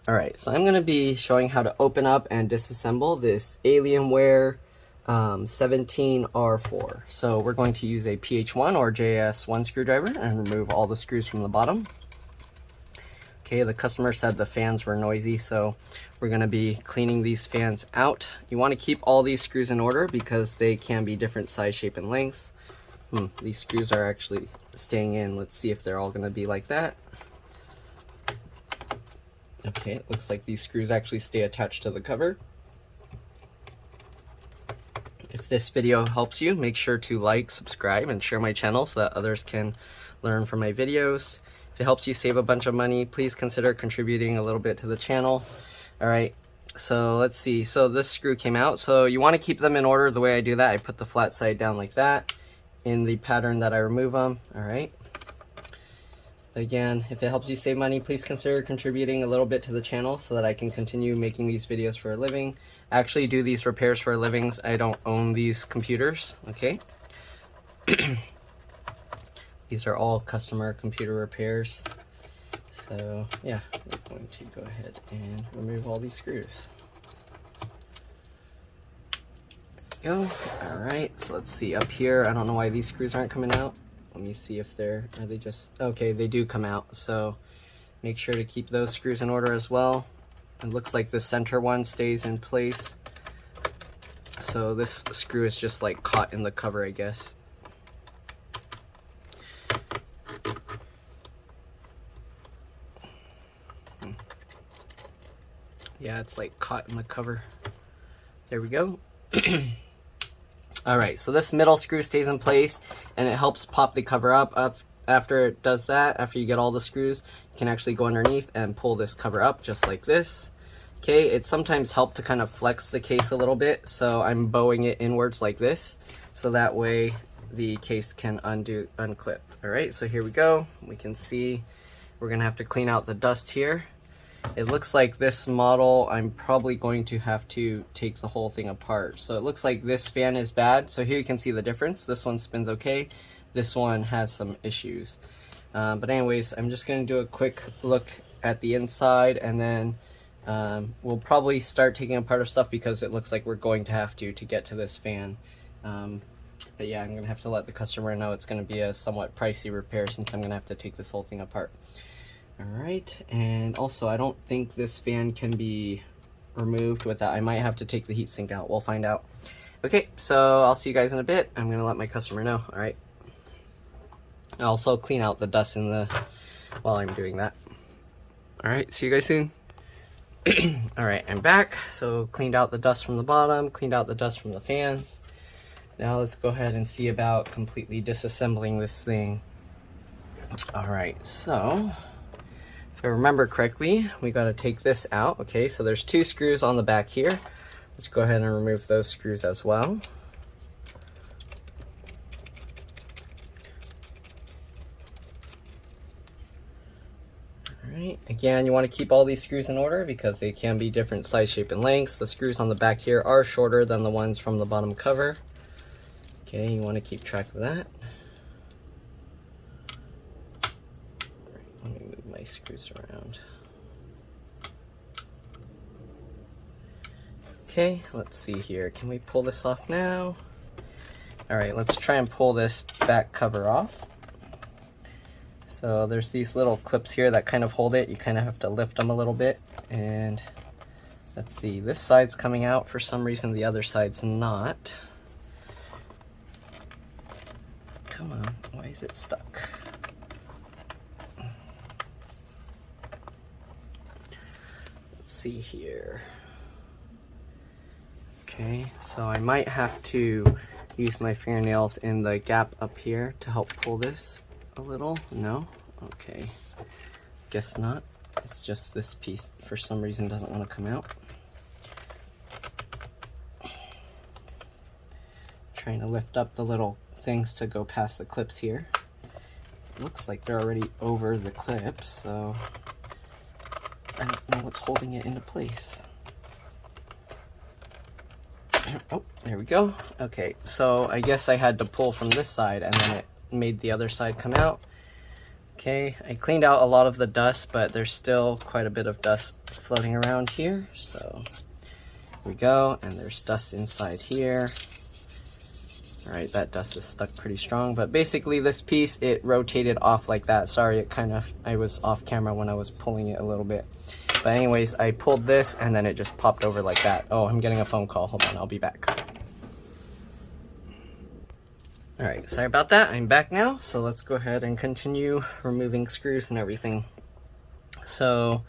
All right, so I'm going to be showing how to open up and disassemble this Alienware 17R4. So we're going to use a PH1 or JS1 screwdriver and remove all the screws from the bottom. Okay, the customer said the fans were noisy, so we're going to be cleaning these fans out. You want to keep all these screws in order because they can be different size, shape, and lengths. These screws are actually staying in. Let's see if they're all going to be like that. Okay, it looks like these screws actually stay attached to the cover. If this video helps you, make sure to like, subscribe, and share my channel so that others can learn from my videos. If it helps you save a bunch of money, please consider contributing a little bit to the channel. Alright, so let's see. So this screw came out. So you want to keep them in order. The way I do that, I put the flat side down like that in the pattern that I remove them. Alright. Again, if it helps you save money, please consider contributing a little bit to the channel so that I can continue making these videos for a living. I actually do these repairs for a living. I don't own these computers, okay? These are all customer computer repairs. So, yeah, we're going to go ahead and remove all these screws. There we go. Alright, so let's see up here. I don't know why these screws aren't coming out. Let me see if are they just, okay, they do come out. So make sure to keep those screws in order as well. It looks like the center one stays in place. So this screw is just like caught in the cover, I guess. Yeah, it's like caught in the cover. There we go. Alright, so this middle screw stays in place and it helps pop the cover up. After it does that, after you get all the screws, you can actually go underneath and pull this cover up just like this. Okay, it sometimes helps to kind of flex the case a little bit, so I'm bowing it inwards like this, so that way the case can unclip. Alright, so here we go. We can see we're going to have to clean out the dust here. It looks like this model, I'm probably going to have to take the whole thing apart. So it looks like this fan is bad. So here you can see the difference. This one spins okay. This one has some issues. But anyways, I'm just going to do a quick look at the inside, and then we'll probably start taking apart our stuff because it looks like we're going to have to get to this fan. But yeah, I'm going to have to let the customer know it's going to be a somewhat pricey repair since I'm going to have to take this whole thing apart. Alright, and also I don't think this fan can be removed with that. I might have to take the heatsink out. We'll find out. Okay, so I'll see you guys in a bit. I'm going to let my customer know. Alright. I'll also clean out the dust while I'm doing that. Alright, see you guys soon. Alright, I'm back. So cleaned out the dust from the bottom, cleaned out the dust from the fans. Now let's go ahead and see about completely disassembling this thing. Alright, so if I remember correctly, we got to take this out. Okay, so there's 2 screws on the back here. Let's go ahead and remove those screws as well. Alright, again, you want to keep all these screws in order because they can be different size, shape, and lengths. The screws on the back here are shorter than the ones from the bottom cover. Okay, you want to keep track of that. Let me move my screws around. Okay, let's see here. Can we pull this off now? Alright, let's try and pull this back cover off. So there's these little clips here that kind of hold it. You kind of have to lift them a little bit. And let's see, this side's coming out for some reason, the other side's not. Come on, why is it stuck? See here. Okay, so I might have to use my fingernails in the gap up here to help pull this a little. No? Okay. Guess not. It's just this piece for some reason doesn't want to come out. Trying to lift up the little things to go past the clips here. Looks like they're already over the clips, so I don't know what's holding it into place. Oh, there we go. Okay, so I guess I had to pull from this side and then it made the other side come out. Okay, I cleaned out a lot of the dust, but there's still quite a bit of dust floating around here. So here we go, and there's dust inside here. All right, that dust is stuck pretty strong, but basically this piece, it rotated off like that. Sorry, I was off camera when I was pulling it a little bit. But anyways, I pulled this and then it just popped over like that. Oh, I'm getting a phone call. Hold on, I'll be back. All right, sorry about that. I'm back now. So let's go ahead and continue removing screws and everything. So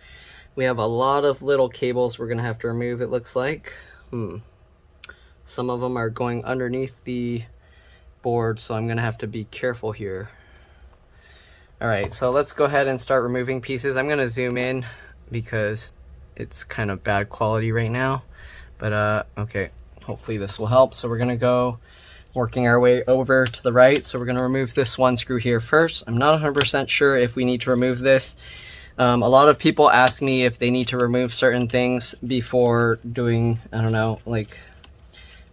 we have a lot of little cables we're gonna have to remove, it looks like. Some of them are going underneath the board, so I'm gonna have to be careful here. All right, so let's go ahead and start removing pieces. I'm gonna zoom in because it's kind of bad quality right now, but okay, hopefully this will help. So we're gonna go working our way over to the right. So we're gonna remove this one screw here first. I'm not 100% sure if we need to remove this. A lot of people ask me if they need to remove certain things before doing, I don't know, like,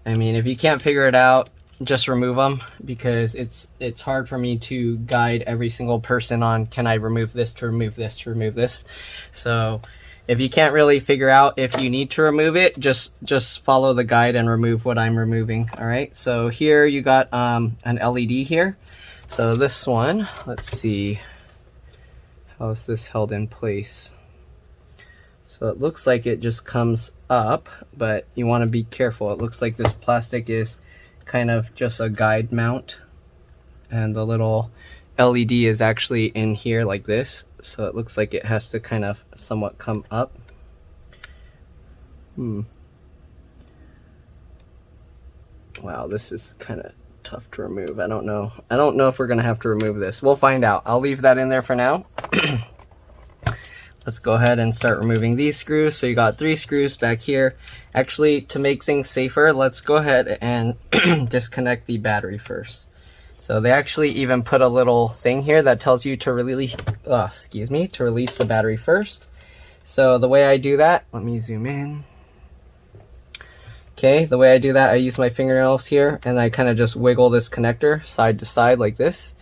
I mean, if you can't figure it out, just remove them, because it's hard for me to guide every single person on, can I remove this to remove this to remove this. So if you can't really figure out if you need to remove it, just follow the guide and remove what I'm removing. All right, so here you got an LED here. So this one, let's see, how is this held in place? So it looks like it just comes up, but you want to be careful. It looks like this plastic is kind of just a guide mount, and the little LED is actually in here like this. So it looks like it has to kind of somewhat come up. Wow, this is kind of tough to remove. I don't know if we're gonna have to remove this. We'll find out. I'll leave that in there for now. Let's go ahead and start removing these screws. So you got 3 screws back here. Actually, to make things safer, let's go ahead and disconnect the battery first. So they actually even put a little thing here that tells you to release the battery first. So the way I do that, let me zoom in. Okay, the way I do that, I use my fingernails here and I kind of just wiggle this connector side to side like this,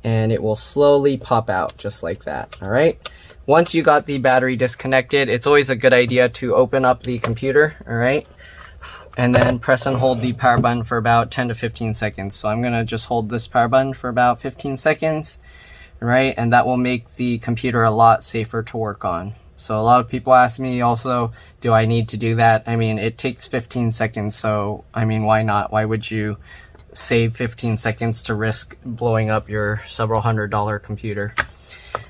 and it will slowly pop out just like that. All right. Once you got the battery disconnected, it's always a good idea to open up the computer, all right? And then press and hold the power button for about 10 to 15 seconds. So I'm gonna just hold this power button for about 15 seconds, right? And that will make the computer a lot safer to work on. So a lot of people ask me also, do I need to do that? I mean, it takes 15 seconds, so I mean, why not? Why would you save 15 seconds to risk blowing up your several $100 computer?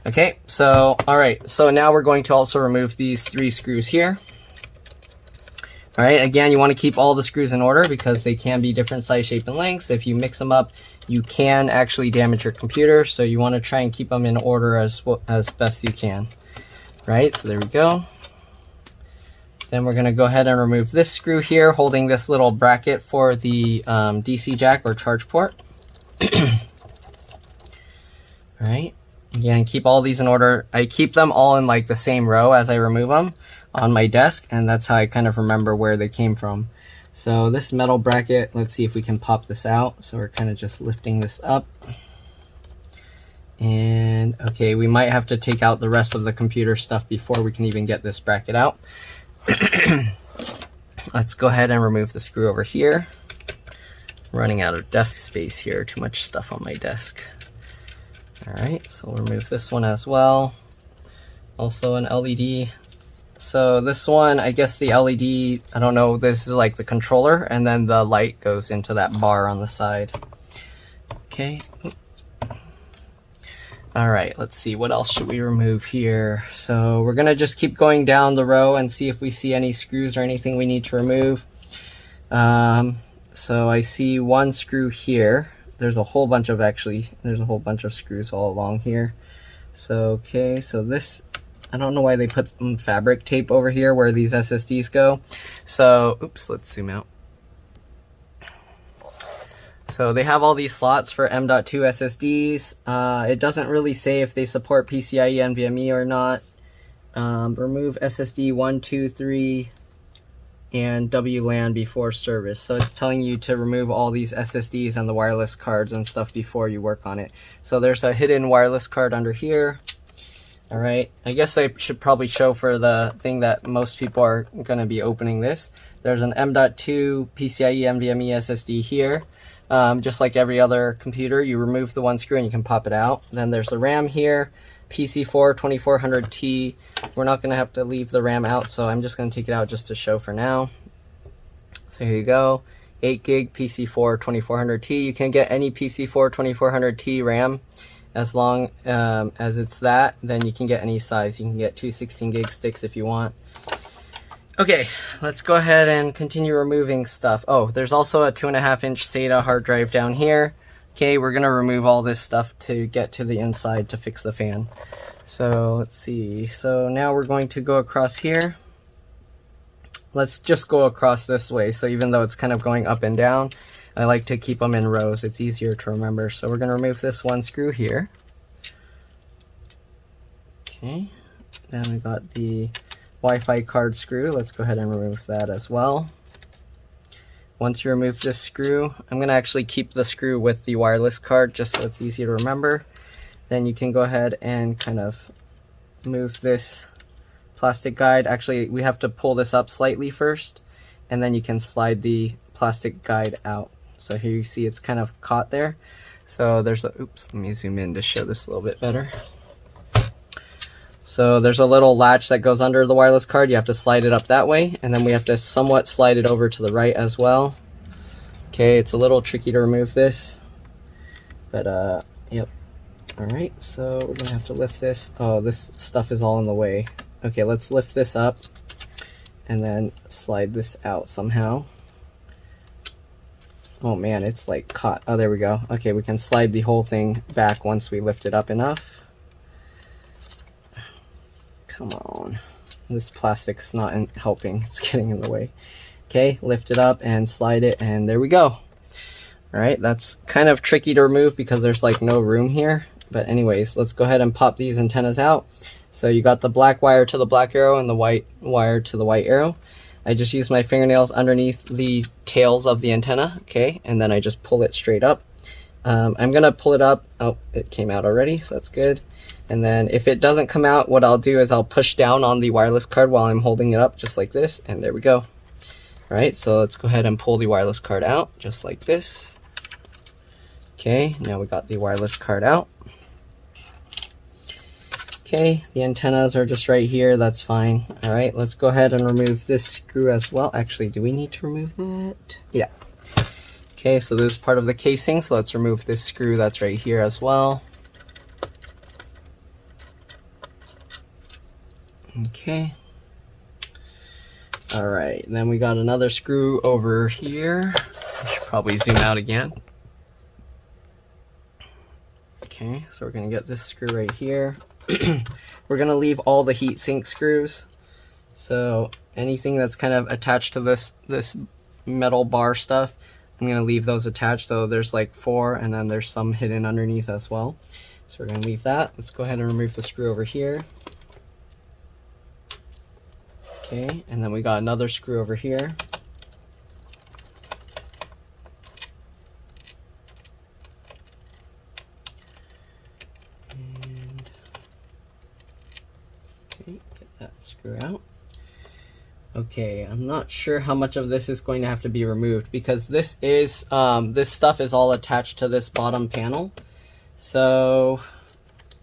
Okay, so all right, so now we're going to also remove these 3 screws here. All right, again, you want to keep all the screws in order because they can be different size, shape, and lengths. If you mix them up, you can actually damage your computer, so you want to try and keep them in order as best you can. Right, so there we go. Then we're going to go ahead and remove this screw here, holding this little bracket for the DC jack or charge port. All right. Again, keep all these in order. I keep them all in like the same row as I remove them on my desk, and that's how I kind of remember where they came from. So this metal bracket, let's see if we can pop this out. So we're kind of just lifting this up. And okay, we might have to take out the rest of the computer stuff before we can even get this bracket out. Let's go ahead and remove the screw over here. Running out of desk space here, too much stuff on my desk. All right, so we'll remove this one as well. Also an LED. So this one, I guess the LED, I don't know, this is like the controller, and then the light goes into that bar on the side. Okay. All right, let's see, what else should we remove here? So we're gonna just keep going down the row and see if we see any screws or anything we need to remove. So I see one screw here. There's a whole bunch of screws all along here. So, okay, so this, I don't know why they put some fabric tape over here where these SSDs go. So, oops, let's zoom out. So they have all these slots for M.2 SSDs. It doesn't really say if they support PCIe NVMe or not. Remove SSD 1, 2, 3. and WLAN before service. So it's telling you to remove all these SSDs and the wireless cards and stuff before you work on it. So there's a hidden wireless card under here. All right, I guess I should probably show for the thing that most people are going to be opening this. There's an M.2 PCIe NVMe SSD here. Just like every other computer, you remove the one screw and you can pop it out. Then there's the RAM here, PC4 2400T. We're not going to have to leave the RAM out, so I'm just going to take it out just to show for now. So here you go, 8 gig PC4 2400T. You can get any PC4 2400T RAM as long as it's that. Then you can get any size. You can get two 16 gig sticks if you want. Okay, let's go ahead and continue removing stuff. Oh, there's also a 2.5-inch SATA hard drive down here. Okay, we're gonna remove all this stuff to get to the inside to fix the fan. So let's see. So now we're going to go across here. Let's just go across this way. So even though it's kind of going up and down, I like to keep them in rows. It's easier to remember. So we're gonna remove this one screw here. Okay, then we got the Wi-Fi card screw. Let's go ahead and remove that as well. Once you remove this screw, I'm going to actually keep the screw with the wireless card just so it's easy to remember. Then you can go ahead and kind of move this plastic guide. Actually, we have to pull this up slightly first, and then you can slide the plastic guide out. So here you see it's kind of caught there. So there's a, oops, let me zoom in to show this a little bit better. So there's a little latch that goes under the wireless card. You have to slide it up that way, and then we have to somewhat slide it over to the right as well. Okay, it's a little tricky to remove this, but yep. All right, so we're gonna have to lift this. Oh, this stuff is all in the way. Okay, let's lift this up and then slide this out somehow. Oh man, it's like caught. Oh, there we go. Okay, we can slide the whole thing back once we lift it up enough. Come on, this plastic's not helping, it's getting in the way. Okay, lift it up and slide it, and there we go. All right, that's kind of tricky to remove because there's like no room here. But anyways, let's go ahead and pop these antennas out. So you got the black wire to the black arrow and the white wire to the white arrow. I just use my fingernails underneath the tails of the antenna, okay, and then I just pull it straight up. I'm gonna pull it up. Oh, it came out already, so that's good. And then if it doesn't come out, what I'll do is I'll push down on the wireless card while I'm holding it up, just like this, and there we go. All right, so let's go ahead and pull the wireless card out, just like this. Okay, now we got the wireless card out. Okay, the antennas are just right here, that's fine. All right, let's go ahead and remove this screw as well. Actually, do we need to remove that? Yeah. Okay, so this is part of the casing, so let's remove this screw that's right here as well. Okay. All right, then we got another screw over here. I should probably zoom out again. Okay, so we're gonna get this screw right here. We're gonna leave all the heatsink screws. So anything that's kind of attached to this metal bar stuff, I'm gonna leave those attached. So there's like 4, and then there's some hidden underneath as well. So we're gonna leave that. Let's go ahead and remove the screw over here. Okay, and then we got another screw over here. And okay, get that screw out. Okay, I'm not sure how much of this is going to have to be removed because this is this stuff is all attached to this bottom panel. So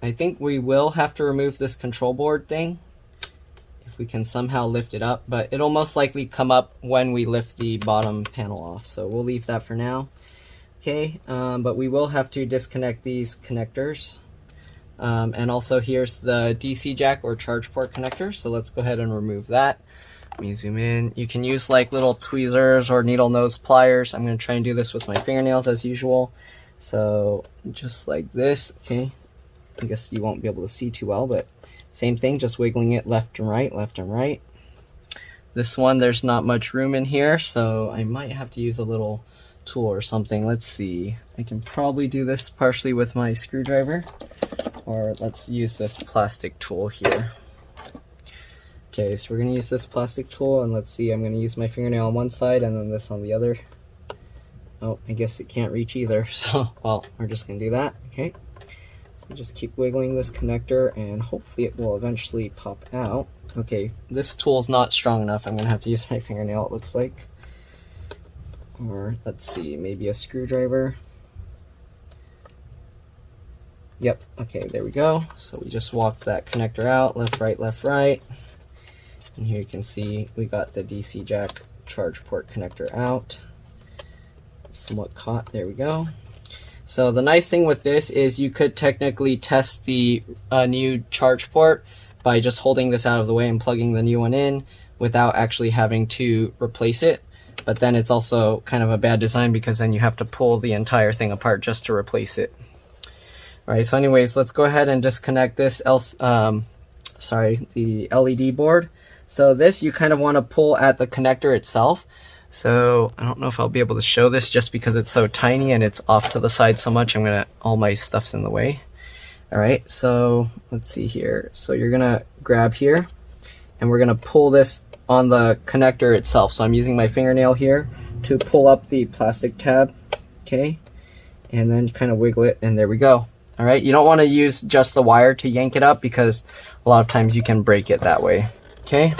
I think we will have to remove this control board thing. We can somehow lift it up, but it'll most likely come up when we lift the bottom panel off, so we'll leave that for now. Okay, but we will have to disconnect these connectors, and also here's the DC jack or charge port connector, so let's go ahead and remove that. Let me zoom in. You can use like little tweezers or needle nose pliers. I'm going to try and do this with my fingernails as usual, so just like this. Okay, I guess you won't be able to see too well, but same thing, just wiggling it left and right, left and right. This one, there's not much room in here, so I might have to use a little tool or something. Let's see. I can probably do this partially with my screwdriver, or let's use this plastic tool here. Okay, so we're gonna use this plastic tool, and let's see, I'm gonna use my fingernail on one side and then this on the other. Oh, I guess it can't reach either, so, well, we're just gonna do that, okay? So just keep wiggling this connector, and hopefully it will eventually pop out. Okay, this tool's not strong enough. I'm gonna have to use my fingernail, it looks like. Or, let's see, maybe a screwdriver. Yep, okay, there we go. So we just walked that connector out, left, right. And here you can see we got the DC jack charge port connector out. It's somewhat caught, there we go. So the nice thing with this is you could technically test the new charge port by just holding this out of the way and plugging the new one in without actually having to replace it. But then it's also kind of a bad design because then you have to pull the entire thing apart just to replace it. All right, so anyways, let's go ahead and disconnect this the LED board. So this you kind of want to pull at the connector itself. So I don't know if I'll be able to show this just because it's so tiny and it's off to the side so much. All my stuff's in the way. All right, so let's see here. So you're gonna grab here and we're gonna pull this on the connector itself. So I'm using my fingernail here to pull up the plastic tab, okay? And then kind of wiggle it, and there we go. All right, you don't want to use just the wire to yank it up because a lot of times you can break it that way. Okay,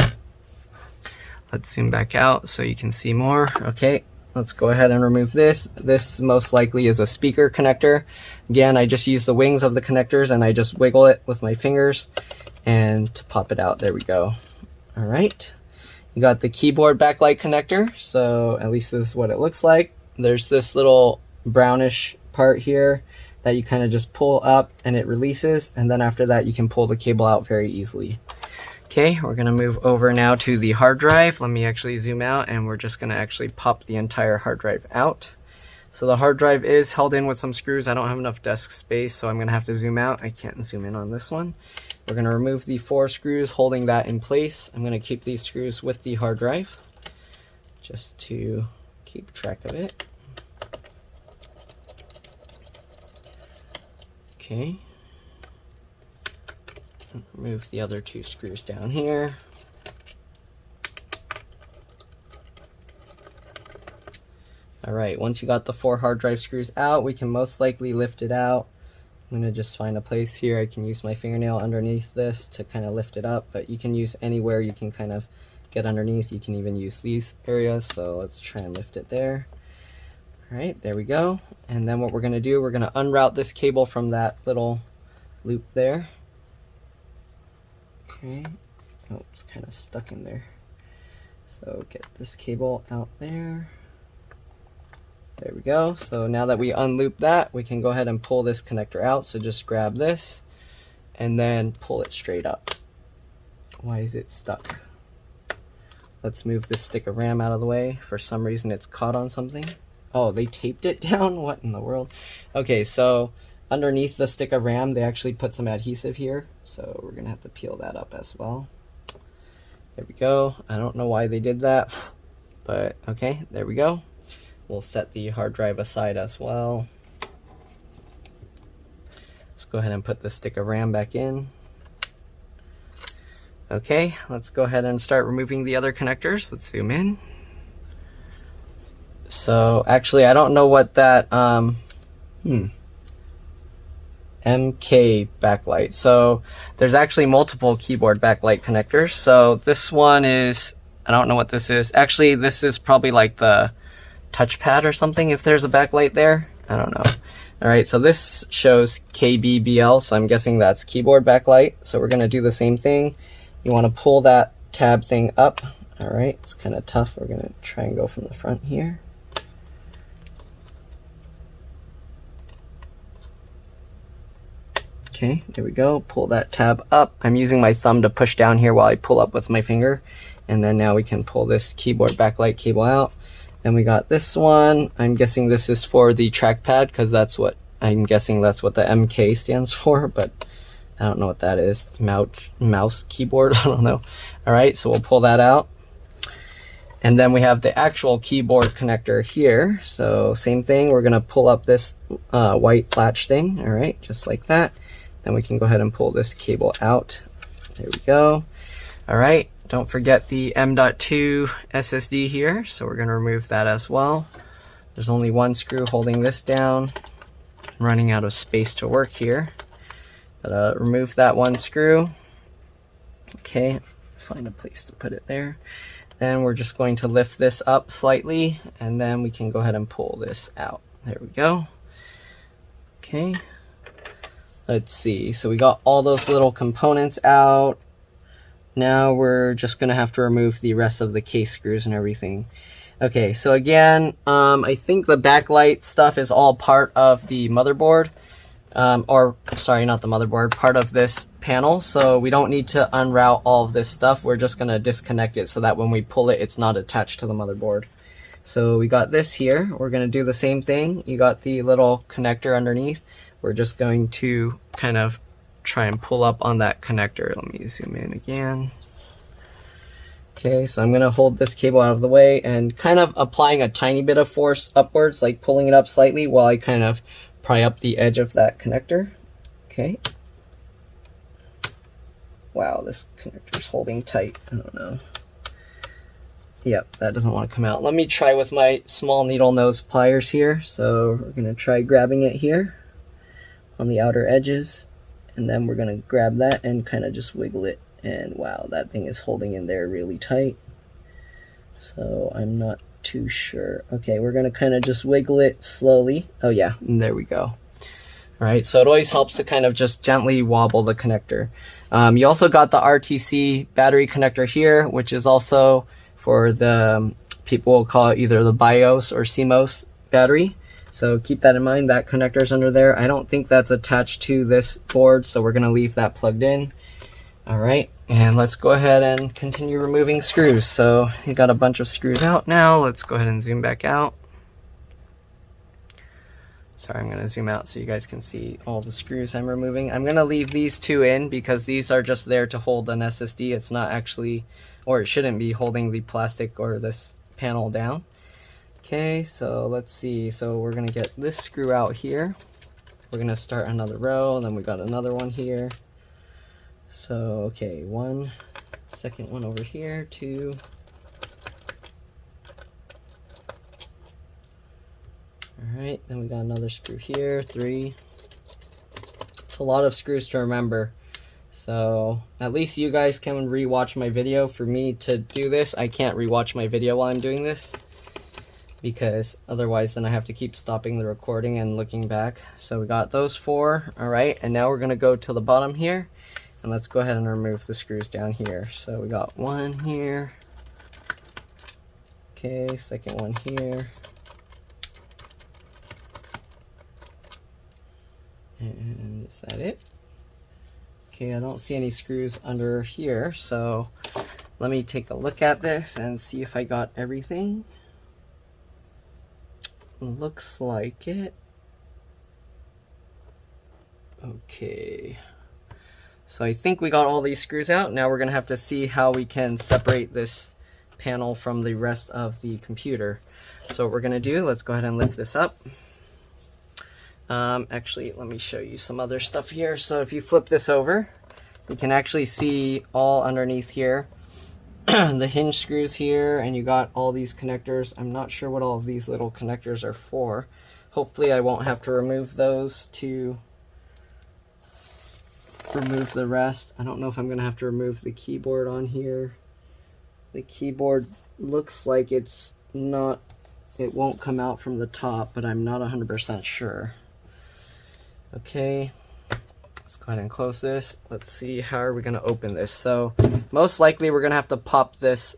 let's zoom back out so you can see more. Okay, let's go ahead and remove this. This most likely is a speaker connector. Again, I just use the wings of the connectors and I just wiggle it with my fingers and to pop it out. There we go. All right, you got the keyboard backlight connector. So at least this is what it looks like. There's this little brownish part here that you kind of just pull up and it releases, and then after that you can pull the cable out very easily. Okay, we're gonna move over now to the hard drive. Let me actually zoom out, and we're just gonna actually pop the entire hard drive out. So the hard drive is held in with some screws. I don't have enough desk space, so I'm gonna have to zoom out. I can't zoom in on this one. We're gonna remove the 4 screws holding that in place. I'm gonna keep these screws with the hard drive just to keep track of it. Okay, remove the other 2 screws down here. All right, once you got the 4 hard drive screws out, we can most likely lift it out. I'm gonna just find a place here. I can use my fingernail underneath this to kind of lift it up, but you can use anywhere you can kind of get underneath. You can even use these areas, so let's try and lift it there. All right, there we go. And then what we're gonna do, we're gonna unroute this cable from that little loop there. Okay, oh, it's kind of stuck in there. So get this cable out there. There we go. So now that we unloop that, we can go ahead and pull this connector out. So just grab this and then pull it straight up. Why is it stuck? Let's move this stick of RAM out of the way. For some reason it's caught on something. Oh, they taped it down? What in the world? Okay, so underneath the stick of RAM, they actually put some adhesive here. So we're gonna have to peel that up as well. There we go. I don't know why they did that, but okay, there we go. We'll set the hard drive aside as well. Let's go ahead and put the stick of RAM back in. Okay, let's go ahead and start removing the other connectors. Let's zoom in. So actually, I don't know what that MK backlight. So there's actually multiple keyboard backlight connectors. So this one is, I don't know what this is. Actually, this is probably like the touchpad or something if there's a backlight there. I don't know. All right, so this shows KBBL, so I'm guessing that's keyboard backlight. So we're gonna do the same thing. You wanna pull that tab thing up. All right, it's kind of tough. We're gonna try and go from the front here. Okay, there we go. Pull that tab up. I'm using my thumb to push down here while I pull up with my finger. And then now we can pull this keyboard backlight cable out. Then we got this one. I'm guessing this is for the trackpad because I'm guessing that's what the MK stands for, but I don't know what that is. Mouse keyboard, I don't know. All right, so we'll pull that out. And then we have the actual keyboard connector here. So same thing, we're gonna pull up this white latch thing, all right, just like that. Then we can go ahead and pull this cable out. There we go. All right, Don't forget the M.2 SSD here, so we're going to remove that as well. There's only one screw holding this down. I'm running out of space to work here. But remove that one screw. Okay, find a place to put it there. Then we're just going to lift this up slightly, and then we can go ahead and pull this out. There we go. Okay, let's see. So we got all those little components out. Now we're just gonna have to remove the rest of the case screws and everything. Okay, so again, I think the backlight stuff is all part of the motherboard. Or sorry, not the motherboard, part of this panel. So we don't need to unroute all of this stuff. We're just gonna disconnect it so that when we pull it, it's not attached to the motherboard. So we got this here. We're gonna do the same thing. You got the little connector underneath. We're just going to kind of try and pull up on that connector. Let me zoom in again. Okay, so I'm gonna hold this cable out of the way and kind of applying a tiny bit of force upwards, like pulling it up slightly while I kind of pry up the edge of that connector. Okay. Wow, this connector is holding tight. I don't know. Yep, that doesn't want to come out. Let me try with my small needle nose pliers here. So we're gonna try grabbing it here on the outer edges, and then we're gonna grab that and kind of just wiggle it. And wow, that thing is holding in there really tight. So I'm not too sure. Okay, we're gonna kind of just wiggle it slowly. Oh yeah, and there we go. All right, so it always helps to kind of just gently wobble the connector. You also got the RTC battery connector here, which is also for the, people will call it either the BIOS or CMOS battery. So keep that in mind, that connector is under there. I don't think that's attached to this board, so we're gonna leave that plugged in. All right, and let's go ahead and continue removing screws. So you got a bunch of screws out now. Let's go ahead and zoom back out. Sorry, I'm gonna zoom out so you guys can see all the screws I'm removing. I'm gonna leave these two in because these are just there to hold an SSD. It's not actually, or it shouldn't be holding the plastic or this panel down. Okay, so let's see. So we're gonna get this screw out here. We're gonna start another row, and then we got another one here. So, okay, one, second one over here, two. All right, then we got another screw here, three. It's a lot of screws to remember. So at least you guys can rewatch my video. For me to do this, I can't rewatch my video while I'm doing this, because otherwise then I have to keep stopping the recording and looking back. So we got those four. All right, and now we're gonna go to the bottom here. And let's go ahead and remove the screws down here. So we got one here. Okay, second one here. And is that it? Okay, I don't see any screws under here. So let me take a look at this and see if I got everything. Looks like it. Okay. So I think we got all these screws out. Now we're gonna have to see how we can separate this panel from the rest of the computer. So what we're gonna do, let's go ahead and lift this up. Actually, let me show you some other stuff here. So if you flip this over, you can actually see all underneath here, the hinge screws here, and you got all these connectors. I'm not sure what all of these little connectors are for. Hopefully I won't have to remove those to remove the rest. I don't know if I'm gonna have to remove the keyboard on here. The keyboard looks like it's not, it won't come out from the top, but I'm not 100% sure. Okay, let's go ahead and close this. Let's see, how are we gonna open this? So most likely we're gonna have to pop this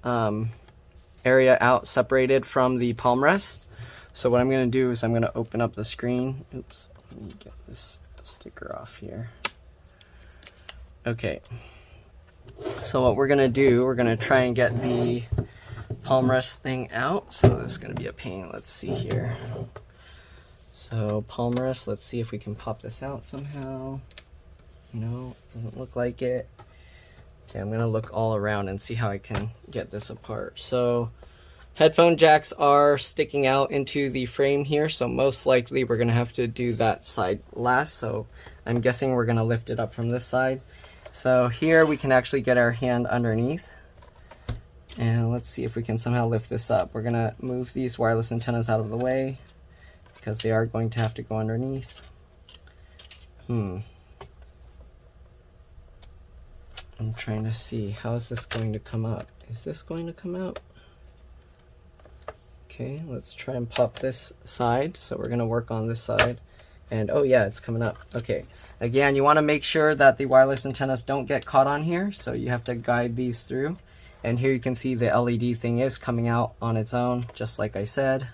area out separated from the palm rest. So what I'm gonna do is I'm gonna open up the screen. Oops, let me get this sticker off here. Okay, so what we're gonna do, we're gonna try and get the palm rest thing out. So this is gonna be a pain. Let's see here. So palm rest, let's see if we can pop this out somehow. No, doesn't look like it. Okay, I'm gonna look all around and see how I can get this apart. So headphone jacks are sticking out into the frame here, so most likely we're gonna have to do that side last. So I'm guessing we're gonna lift it up from this side. So here we can actually get our hand underneath. And let's see if we can somehow lift this up. We're gonna move these wireless antennas out of the way because they are going to have to go underneath. I'm trying to see, how is this going to come up? Is this going to come out? Okay, let's try and pop this side. So we're gonna work on this side. And oh yeah, it's coming up. Okay, again, you wanna make sure that the wireless antennas don't get caught on here. So you have to guide these through. And here you can see the LED thing is coming out on its own, just like I said.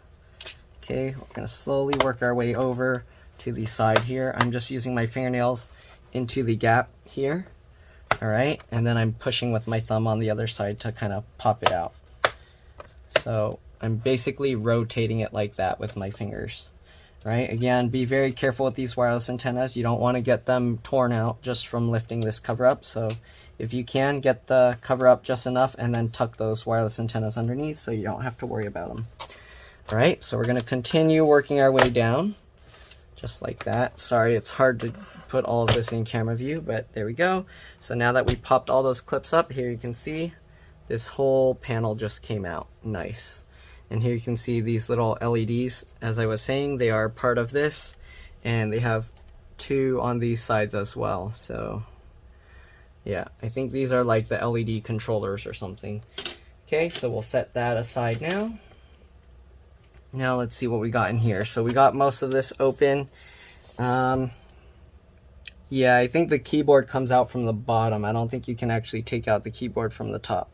Okay, we're gonna slowly work our way over to the side here. I'm just using my fingernails into the gap here. All right, and then I'm pushing with my thumb on the other side to kind of pop it out. So I'm basically rotating it like that with my fingers. Right, again, be very careful with these wireless antennas. You don't want to get them torn out just from lifting this cover up. So if you can, get the cover up just enough and then tuck those wireless antennas underneath so you don't have to worry about them. All right, so we're going to continue working our way down just like that. Sorry, it's hard to put all of this in camera view, but there we go. So now that we popped all those clips up, here you can see this whole panel just came out. Nice. And here you can see these little LEDs. As I was saying, they are part of this, and they have 2 on these sides as well. So yeah, I think these are like the LED controllers or something. Okay, so we'll set that aside now. Now let's see what we got in here. So we got most of this open. Yeah, I think the keyboard comes out from the bottom. I don't think you can actually take out the keyboard from the top.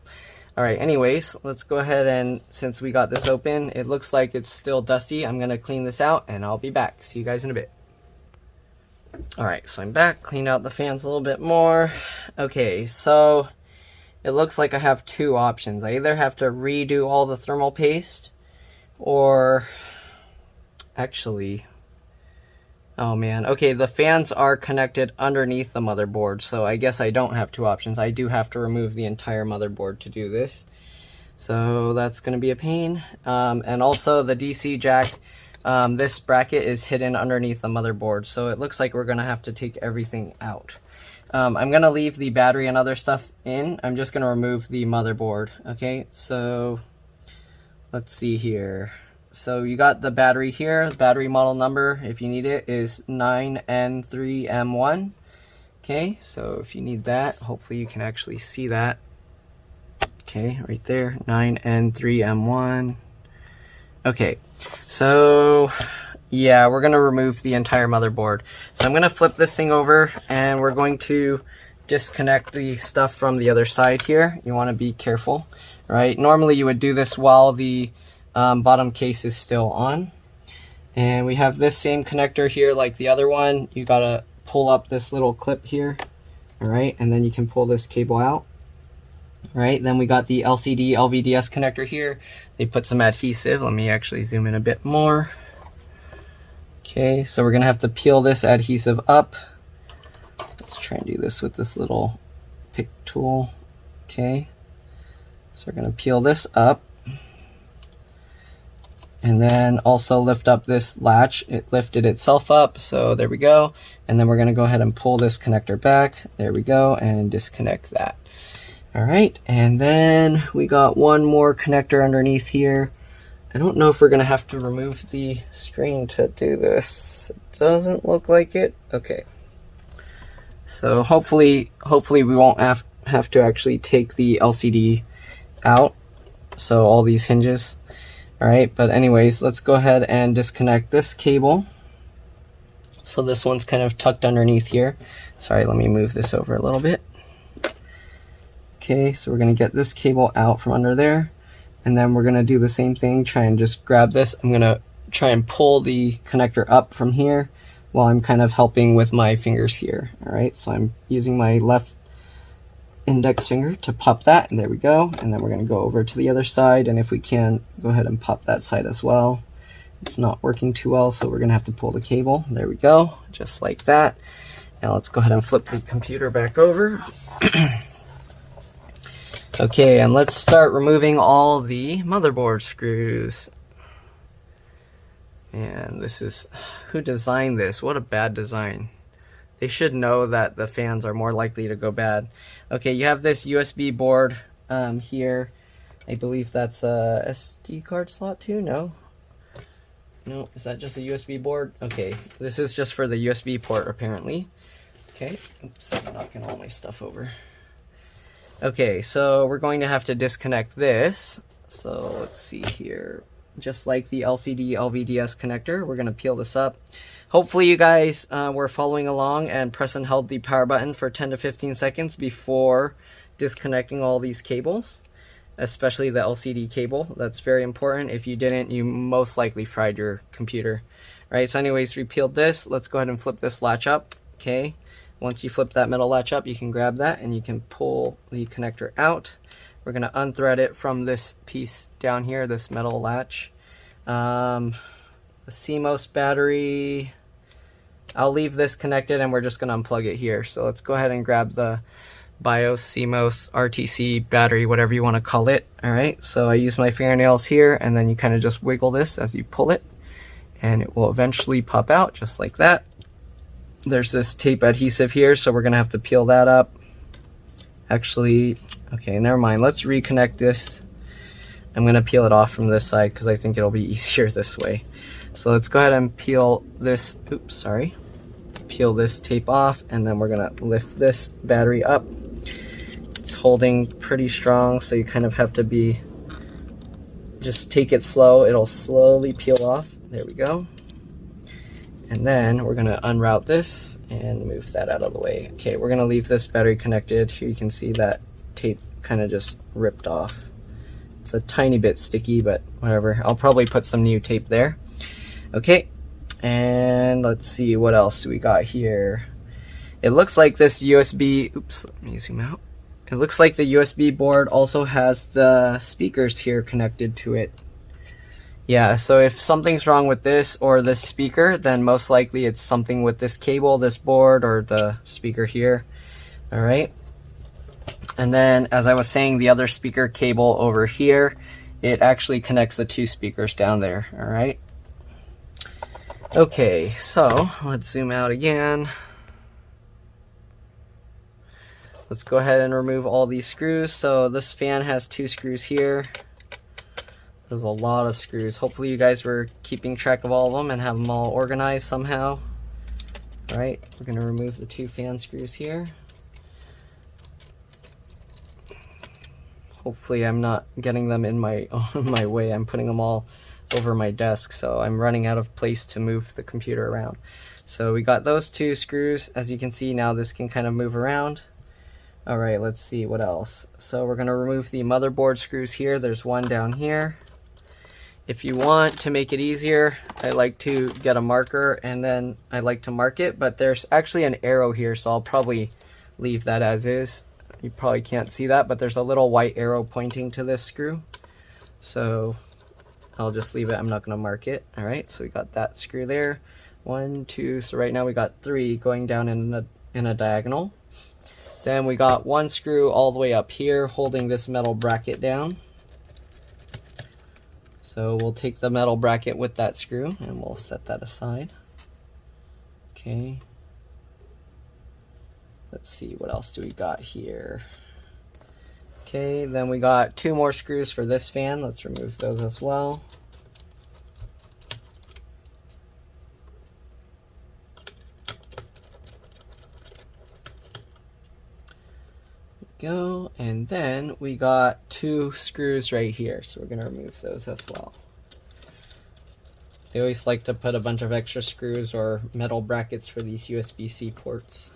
All right, anyways, let's go ahead, and since we got this open, it looks like it's still dusty. I'm gonna clean this out and I'll be back. See you guys in a bit. All right, so I'm back, cleaned out the fans a little bit more. Okay, so it looks like I have 2 options. I either have to redo all the thermal paste, or actually, oh man, okay, the fans are connected underneath the motherboard, so I guess I don't have 2 options. I do have to remove the entire motherboard to do this, so that's going to be a pain. And also the DC jack, this bracket is hidden underneath the motherboard, so it looks like we're going to have to take everything out. I'm going to leave the battery and other stuff in. I'm just going to remove the motherboard. Okay, so let's see here. So you got the battery here. The battery model number, if you need it, is 9N3M1. Okay, so if you need that, hopefully you can actually see that. Okay, right there, 9N3M1. Okay, so yeah, we're gonna remove the entire motherboard. So I'm gonna flip this thing over and we're going to disconnect the stuff from the other side here. You wanna be careful, right? Normally you would do this while the bottom case is still on. And we have this same connector here like the other one. You gotta pull up this little clip here, all right, and then you can pull this cable out. All right, then we got the LCD LVDS connector here. They put some adhesive. Let me actually zoom in a bit more. Okay, so we're gonna have to peel this adhesive up. Let's try and do this with this little pick tool. Okay, so we're gonna peel this up. And then also lift up this latch. It lifted itself up, so there we go. And then we're gonna go ahead and pull this connector back. There we go, and disconnect that. All right, and then we got one more connector underneath here. I don't know if we're gonna have to remove the screen to do this. It doesn't look like it. Okay. So hopefully we won't have to actually take the LCD out. So all these hinges. All right, but anyways, let's go ahead and disconnect this cable. So this one's kind of tucked underneath here. Sorry, let me move this over a little bit. Okay, so we're gonna get this cable out from under there, and then we're gonna do the same thing, try and just grab this. I'm gonna try and pull the connector up from here while I'm kind of helping with my fingers here. All right, so I'm using my left index finger to pop that, and there we go. And then we're gonna go over to the other side, and if we can, go ahead and pop that side as well. It's not working too well, so we're gonna have to pull the cable. There we go, just like that. Now let's go ahead and flip the computer back over. Okay, and let's start removing all the motherboard screws. Man, this is, who designed this? What a bad design. They should know that the fans are more likely to go bad. Okay, you have this USB board here. I believe that's a SD card slot too. No, is that just a USB board? Okay, this is just for the USB port apparently. Okay, oops, I'm knocking all my stuff over. Okay, so we're going to have to disconnect this. So let's see here. Just like the LCD LVDS connector, we're going to peel this up. Hopefully you guys were following along and press and held the power button for 10 to 15 seconds before disconnecting all these cables, especially the LCD cable. That's very important. If you didn't, you most likely fried your computer. All right, so anyways, we peeled this. Let's go ahead and flip this latch up. Okay, once you flip that metal latch up, you can grab that and you can pull the connector out. We're going to unthread it from this piece down here, this metal latch. The CMOS battery, I'll leave this connected and we're just going to unplug it here. So let's go ahead and grab the BIOS, CMOS, RTC battery, whatever you want to call it. Alright, so I use my fingernails here and then you kind of just wiggle this as you pull it and it will eventually pop out just like that. There's this tape adhesive here, so we're going to have to peel that up. Actually, okay, never mind. Let's reconnect this. I'm going to peel it off from this side because I think it'll be easier this way. So let's go ahead and peel this, peel this tape off, and then we're going to lift this battery up. It's holding pretty strong, so you kind of have to just take it slow. It'll slowly peel off. There we go. And then we're going to unroute this and move that out of the way. Okay, we're going to leave this battery connected. Here you can see that tape kind of just ripped off. It's a tiny bit sticky, but whatever. I'll probably put some new tape there. Okay, and let's see, what else do we got here? It looks like this USB, let me zoom out. It looks like the USB board also has the speakers here connected to it. Yeah, so if something's wrong with this or this speaker, then most likely it's something with this cable, this board, or the speaker here. Alright. And then, as I was saying, the other speaker cable over here, it actually connects the two speakers down there. Alright. Okay, so let's zoom out again. Let's go ahead and remove all these screws. So this fan has 2 screws here. There's a lot of screws. Hopefully you guys were keeping track of all of them and have them all organized somehow. Alright, we're going to remove the 2 fan screws here. Hopefully I'm not getting them in my way. I'm putting them all over my desk, so I'm running out of place to move the computer around. So we got those 2 screws. As you can see now, this can kind of move around. Alright, let's see what else. So we're going to remove the motherboard screws here. There's one down here. If you want to make it easier, I like to get a marker and then I like to mark it, but there's actually an arrow here, so I'll probably leave that as is. You probably can't see that, but there's a little white arrow pointing to this screw. So I'll just leave it. I'm not going to mark it. Alright, so we got that screw there. 1, 2, so right now we got 3 going down in a diagonal. Then we got 1 screw all the way up here holding this metal bracket down. So we'll take the metal bracket with that screw and we'll set that aside. Okay. Let's see, what else do we got here? Okay, then we got 2 more screws for this fan. Let's remove those as well. Go, and then we got 2 screws right here, so we're going to remove those as well. They always like to put a bunch of extra screws or metal brackets for these USB-C ports.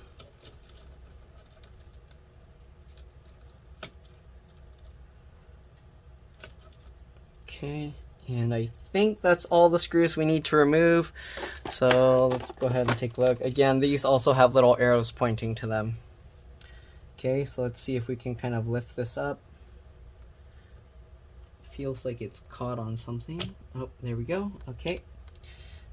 Okay, and I think that's all the screws we need to remove, so let's go ahead and take a look. Again, these also have little arrows pointing to them. Okay, so let's see if we can kind of lift this up. Feels like it's caught on something. Oh, there we go. Okay.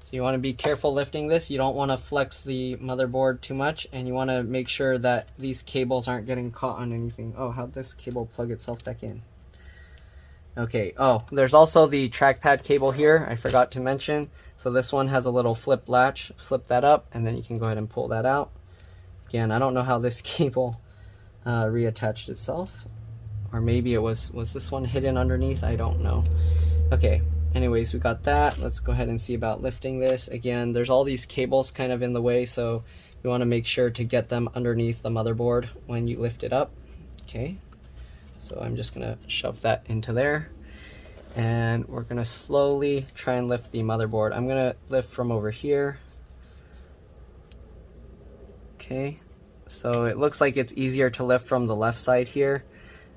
So you want to be careful lifting this. You don't want to flex the motherboard too much, and you want to make sure that these cables aren't getting caught on anything. Oh, how'd this cable plug itself back in? Okay, oh, there's also the trackpad cable here, I forgot to mention. So this one has a little flip latch. Flip that up, and then you can go ahead and pull that out. Again, I don't know how this cable reattached itself. or maybe it was this one hidden underneath? I don't know. Okay, anyways, we got that. Let's go ahead and see about lifting this. Again, there's all these cables kind of in the way, so you want to make sure to get them underneath the motherboard when you lift it up. Okay, so I'm just gonna shove that into there, and we're gonna slowly try and lift the motherboard. I'm gonna lift from over here. Okay, so it looks like it's easier to lift from the left side here.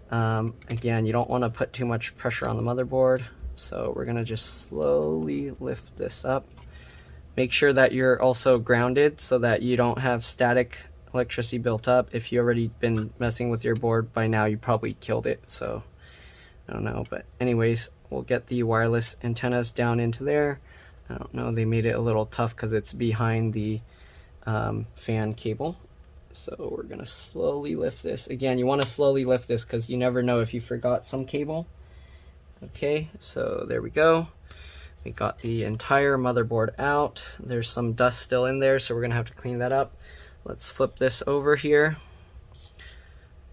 Again, you don't want to put too much pressure on the motherboard, so we're gonna just slowly lift this up. Make sure that you're also grounded so that you don't have static electricity built up. If you already been messing with your board by now, you probably killed it, so I don't know. But anyways, we'll get the wireless antennas down into there. I don't know, they made it a little tough because it's behind the fan cable. So we're gonna slowly lift this. Again, you want to slowly lift this because you never know if you forgot some cable. Okay, so there we go. We got the entire motherboard out. There's some dust still in there, so we're gonna have to clean that up. Let's flip this over here.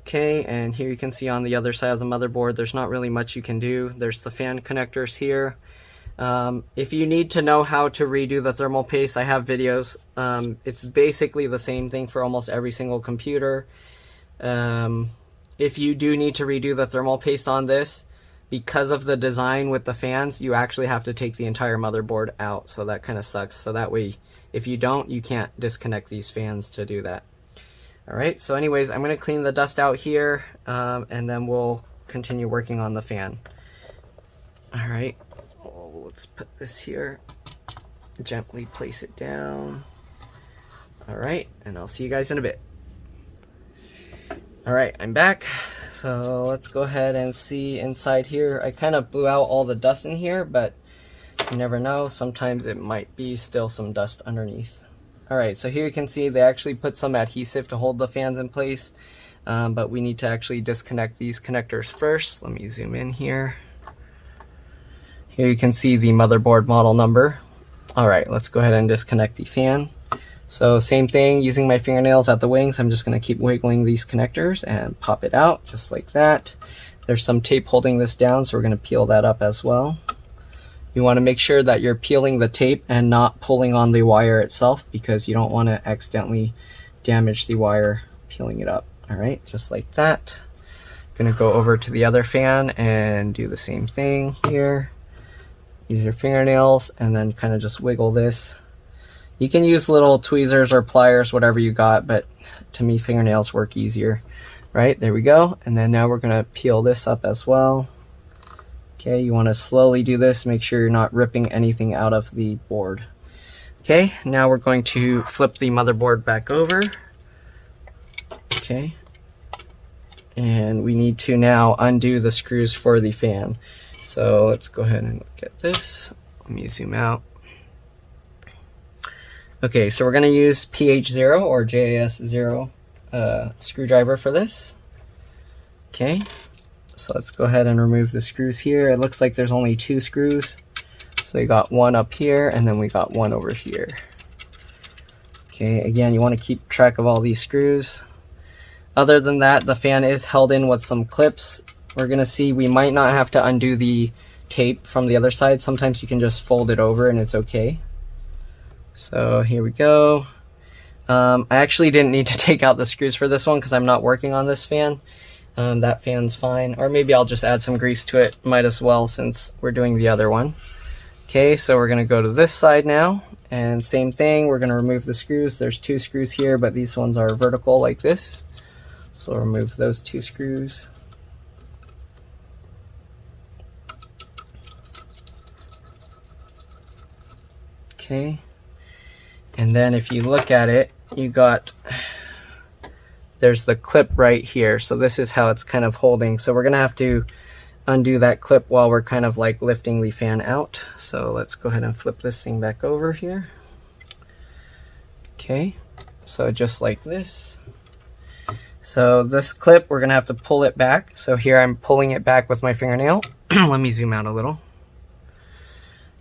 Okay, and here you can see on the other side of the motherboard, there's not really much you can do. There's the fan connectors here. If you need to know how to redo the thermal paste, I have videos. It's basically the same thing for almost every single computer. If you do need to redo the thermal paste on this, because of the design with the fans, you actually have to take the entire motherboard out, so that kind of sucks. So that way, if you don't, you can't disconnect these fans to do that. Alright, so anyways, I'm going to clean the dust out here, and then we'll continue working on the fan. Alright, let's put this here, gently place it down. Alright, and I'll see you guys in a bit. Alright, I'm back. So let's go ahead and see inside here. I kind of blew out all the dust in here, but you never know. Sometimes it might be still some dust underneath. Alright, so here you can see they actually put some adhesive to hold the fans in place, but we need to actually disconnect these connectors first. Let me zoom in here. Here you can see the motherboard model number. Alright, let's go ahead and disconnect the fan. So same thing, using my fingernails at the wings, I'm just going to keep wiggling these connectors and pop it out just like that. There's some tape holding this down, so we're going to peel that up as well. You want to make sure that you're peeling the tape and not pulling on the wire itself, because you don't want to accidentally damage the wire peeling it up. Alright, just like that. Going to go over to the other fan and do the same thing here. Use your fingernails and then kind of just wiggle this. You can use little tweezers or pliers, whatever you got, but to me fingernails work easier. Right, there we go. And then now we're going to peel this up as well. Okay, you want to slowly do this, make sure you're not ripping anything out of the board. Okay, now we're going to flip the motherboard back over. Okay, and we need to now undo the screws for the fan. So let's go ahead and look at this. Let me zoom out. Okay, so we're going to use PH0 or JAS0 screwdriver for this. Okay, so let's go ahead and remove the screws here. It looks like there's only 2 screws. So we got one up here and then we got one over here. Okay, again, you want to keep track of all these screws. Other than that, the fan is held in with some clips. We're going to see we might not have to undo the tape from the other side. Sometimes you can just fold it over and it's okay. So here we go. I actually didn't need to take out the screws for this one because I'm not working on this fan. That fan's fine. Or maybe I'll just add some grease to it. Might as well since we're doing the other one. Okay, so we're going to go to this side now. And same thing, we're going to remove the screws. There's 2 screws here, but these ones are vertical like this. So we'll remove those 2 screws. Okay. And then if you look at it, you got, there's the clip right here. So this is how it's kind of holding. So we're going to have to undo that clip while we're kind of like lifting the fan out. So let's go ahead and flip this thing back over here. Okay, so just like this. So this clip, we're going to have to pull it back. So here I'm pulling it back with my fingernail. Let me zoom out a little.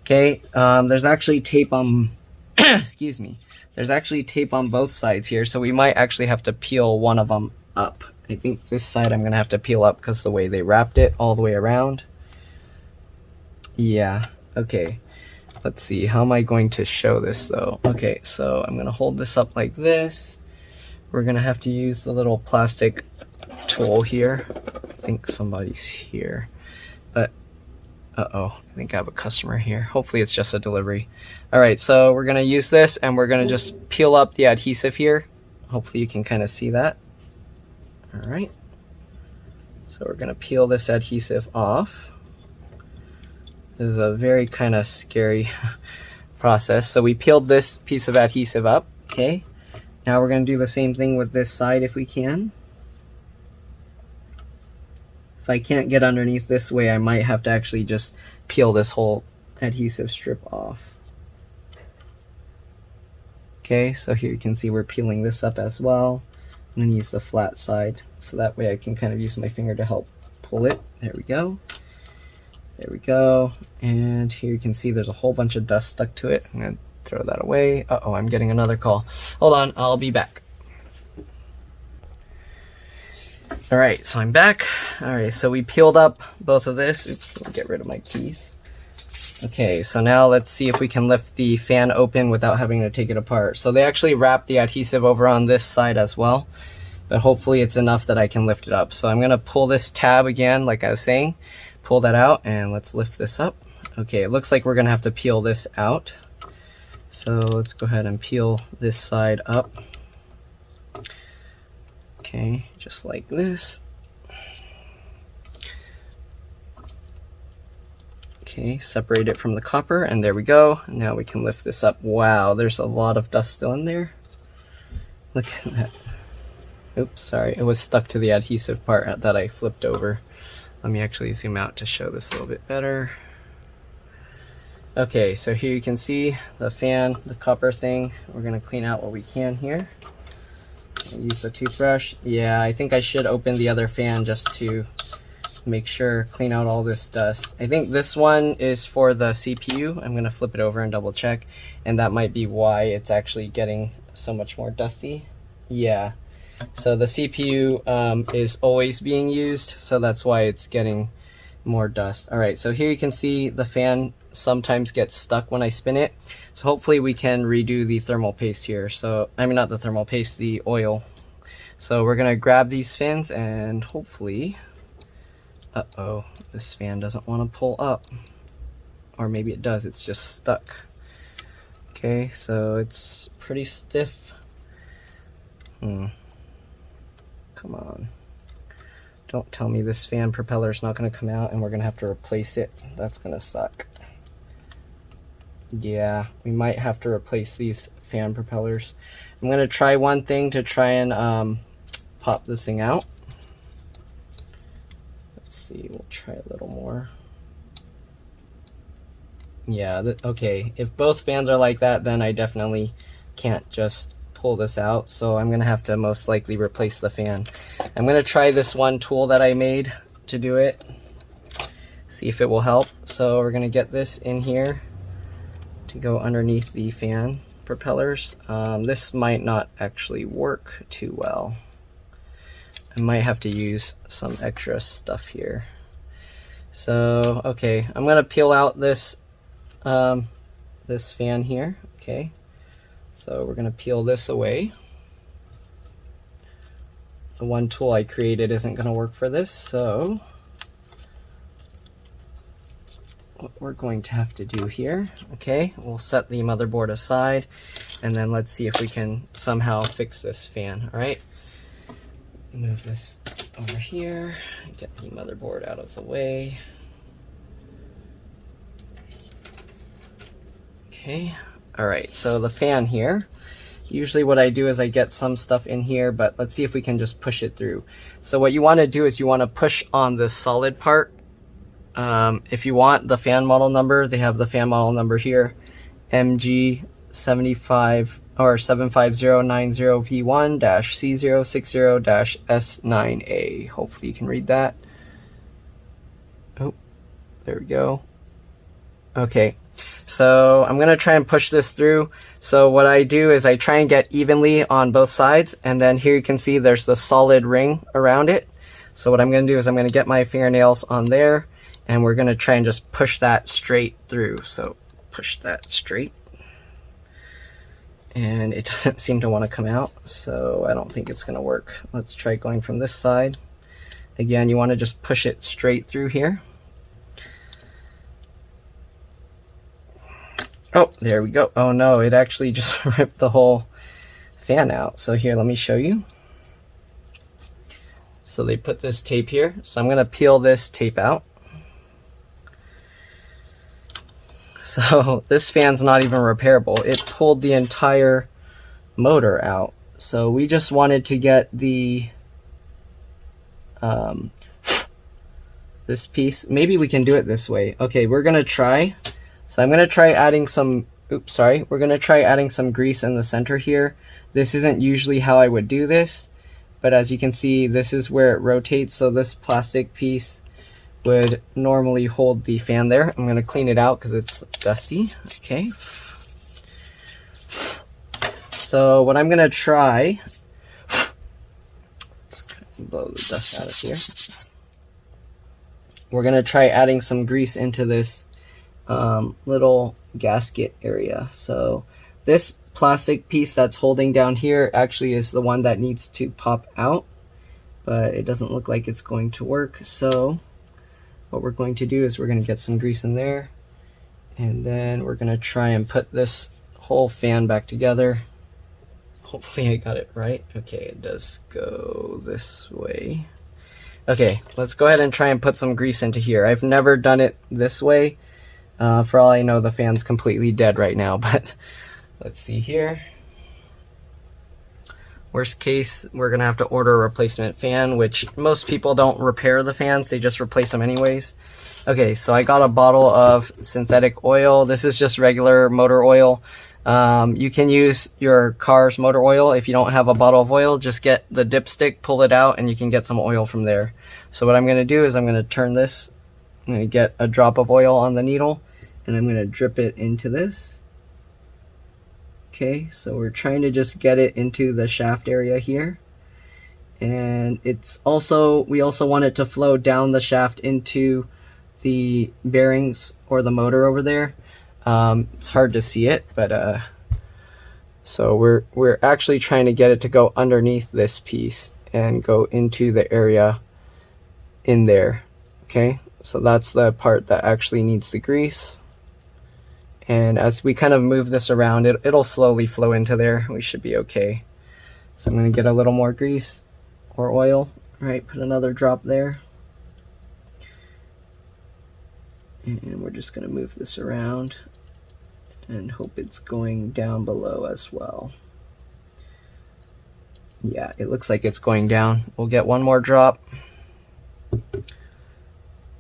Okay, there's actually tape on excuse me, there's actually tape on both sides here, so we might actually have to peel one of them up I think this side I'm gonna have to peel up because the way they wrapped it all the way around. Yeah, okay. Let's see, how am I going to show this though? Okay, so I'm gonna hold this up like this. We're gonna have to use the little plastic tool here. I think somebody's here, but uh-oh, I think I have a customer here. Hopefully it's just a delivery. All right, so we're gonna use this and we're gonna just peel up the adhesive here. Hopefully you can kind of see that. All right, so we're gonna peel this adhesive off. This is a very kind of scary process. So we peeled this piece of adhesive up, okay? Now we're gonna do the same thing with this side if we can. If I can't get underneath this way, I might have to actually just peel this whole adhesive strip off. Okay, so here you can see we're peeling this up as well. I'm gonna use the flat side, so that way I can kind of use my finger to help pull it. There we go. There we go. And here you can see there's a whole bunch of dust stuck to it. I'm gonna throw that away. Uh-oh, I'm getting another call. Hold on, I'll be back. All right, so I'm back. All right, so we peeled up both of this. Oops, let me get rid of my keys. Okay, so now let's see if we can lift the fan open without having to take it apart. So they actually wrapped the adhesive over on this side as well, but hopefully it's enough that I can lift it up. So I'm gonna pull this tab again, like I was saying, pull that out, and let's lift this up. Okay, it looks like we're gonna have to peel this out. So let's go ahead and peel this side up. Okay, just like this. Okay, separate it from the copper, and there we go. Now we can lift this up. Wow, there's a lot of dust still in there. Look at that. Oops, sorry, it was stuck to the adhesive part that I flipped over. Let me actually zoom out to show this a little bit better. Okay, so here you can see the fan, the copper thing. We're gonna clean out what we can here. Use the toothbrush. Yeah, I think I should open the other fan just to make sure, clean out all this dust. I think this one is for the CPU. I'm gonna flip it over and double check, and that might be why it's actually getting so much more dusty. Yeah, so the CPU is always being used, so that's why it's getting more dust. All right, so here you can see the fan sometimes gets stuck when I spin it. So hopefully we can redo the thermal paste here. So, I mean, not the thermal paste, the oil. So we're gonna grab these fins and hopefully, uh-oh, this fan doesn't wanna pull up. Or maybe it does, it's just stuck. Okay, so it's pretty stiff. Come on. Don't tell me this fan propeller is not gonna come out and we're gonna have to replace it. That's gonna suck. Yeah, we might have to replace these fan propellers. I'm gonna try one thing to try and pop this thing out. Let's see, we'll try a little more. Yeah, okay, if both fans are like that, then I definitely can't just pull this out, so I'm gonna have to most likely replace the fan. I'm gonna try this one tool that I made to do it, see if it will help. So we're gonna get this in here to go underneath the fan propellers. This might not actually work too well. I might have to use some extra stuff here. So, okay, I'm gonna peel out this this fan here, okay? So we're gonna peel this away. The one tool I created isn't gonna work for this, so what we're going to have to do here, okay, we'll set the motherboard aside and then let's see if we can somehow fix this fan. All right, move this over here, get the motherboard out of the way. Okay, all right, so the fan here, usually what I do is I get some stuff in here, but let's see if we can just push it through. So what you want to do is you want to push on this solid part. If you want the fan model number, they have the fan model number here, MG75 or 75090V1-C060-S9A. Hopefully you can read that. Oh, there we go. Okay, So I'm gonna try and push this through. So what I do is I try and get evenly on both sides, and then here you can see there's the solid ring around it. So what I'm gonna do is I'm gonna get my fingernails on there, and we're gonna try and just push that straight through. So push that straight. And it doesn't seem to want to come out, so I don't think it's gonna work. Let's try going from this side. Again, you want to just push it straight through here. Oh, there we go. Oh no, it actually just ripped the whole fan out. So here, let me show you. So they put this tape here. So I'm gonna peel this tape out. So this fan's not even repairable. It pulled the entire motor out. So we just wanted to get the this piece. Maybe we can do it this way. Okay, we're gonna try. So I'm gonna try adding some, we're gonna try adding some grease in the center here. This isn't usually how I would do this, but as you can see, this is where it rotates. So this plastic piece would normally hold the fan there. I'm gonna clean it out because it's dusty. Okay. So what I'm gonna try, let's blow the dust out of here. We're gonna try adding some grease into this little gasket area. So this plastic piece that's holding down here actually is the one that needs to pop out, but it doesn't look like it's going to work. So what we're going to do is we're going to get some grease in there, and then we're going to try and put this whole fan back together. Hopefully I got it right. Okay, it does go this way. Okay, let's go ahead and try and put some grease into here. I've never done it this way. For all I know, the fan's completely dead right now, but let's see here. Worst case, we're gonna have to order a replacement fan, which most people don't repair the fans, they just replace them anyways. Okay, so I got a bottle of synthetic oil. This is just regular motor oil. You can use your car's motor oil. If you don't have a bottle of oil, just get the dipstick, pull it out, and you can get some oil from there. So what I'm gonna do is I'm gonna turn this, I'm gonna get a drop of oil on the needle, and I'm gonna drip it into this. Okay, so we're trying to just get it into the shaft area here. And it's also, we also want it to flow down the shaft into the bearings or the motor over there. It's hard to see it, but so we're actually trying to get it to go underneath this piece and go into the area in there. Okay, so that's the part that actually needs the grease. And as we kind of move this around, it'll slowly flow into there. We should be okay. So I'm going to get a little more grease or oil, right? Put another drop there. And we're just going to move this around and hope it's going down below as well. Yeah, it looks like it's going down. We'll get one more drop.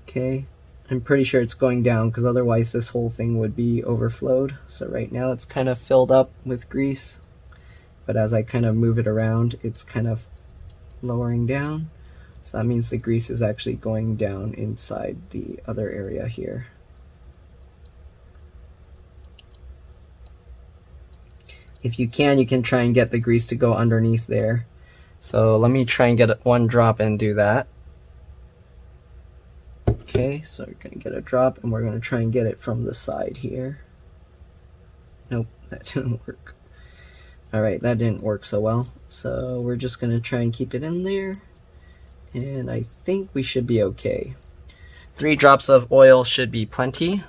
Okay. I'm pretty sure it's going down because otherwise this whole thing would be overflowed. So right now it's kind of filled up with grease, but as I kind of move it around, it's kind of lowering down. So that means the grease is actually going down inside the other area here. If you can try and get the grease to go underneath there. So let me try and get one drop and do that. Okay, so we're going to get a drop, and we're going to try and get it from the side here. Nope, that didn't work. Alright, that didn't work so well. So we're just going to try and keep it in there, and I think we should be okay. 3 drops of oil should be plenty.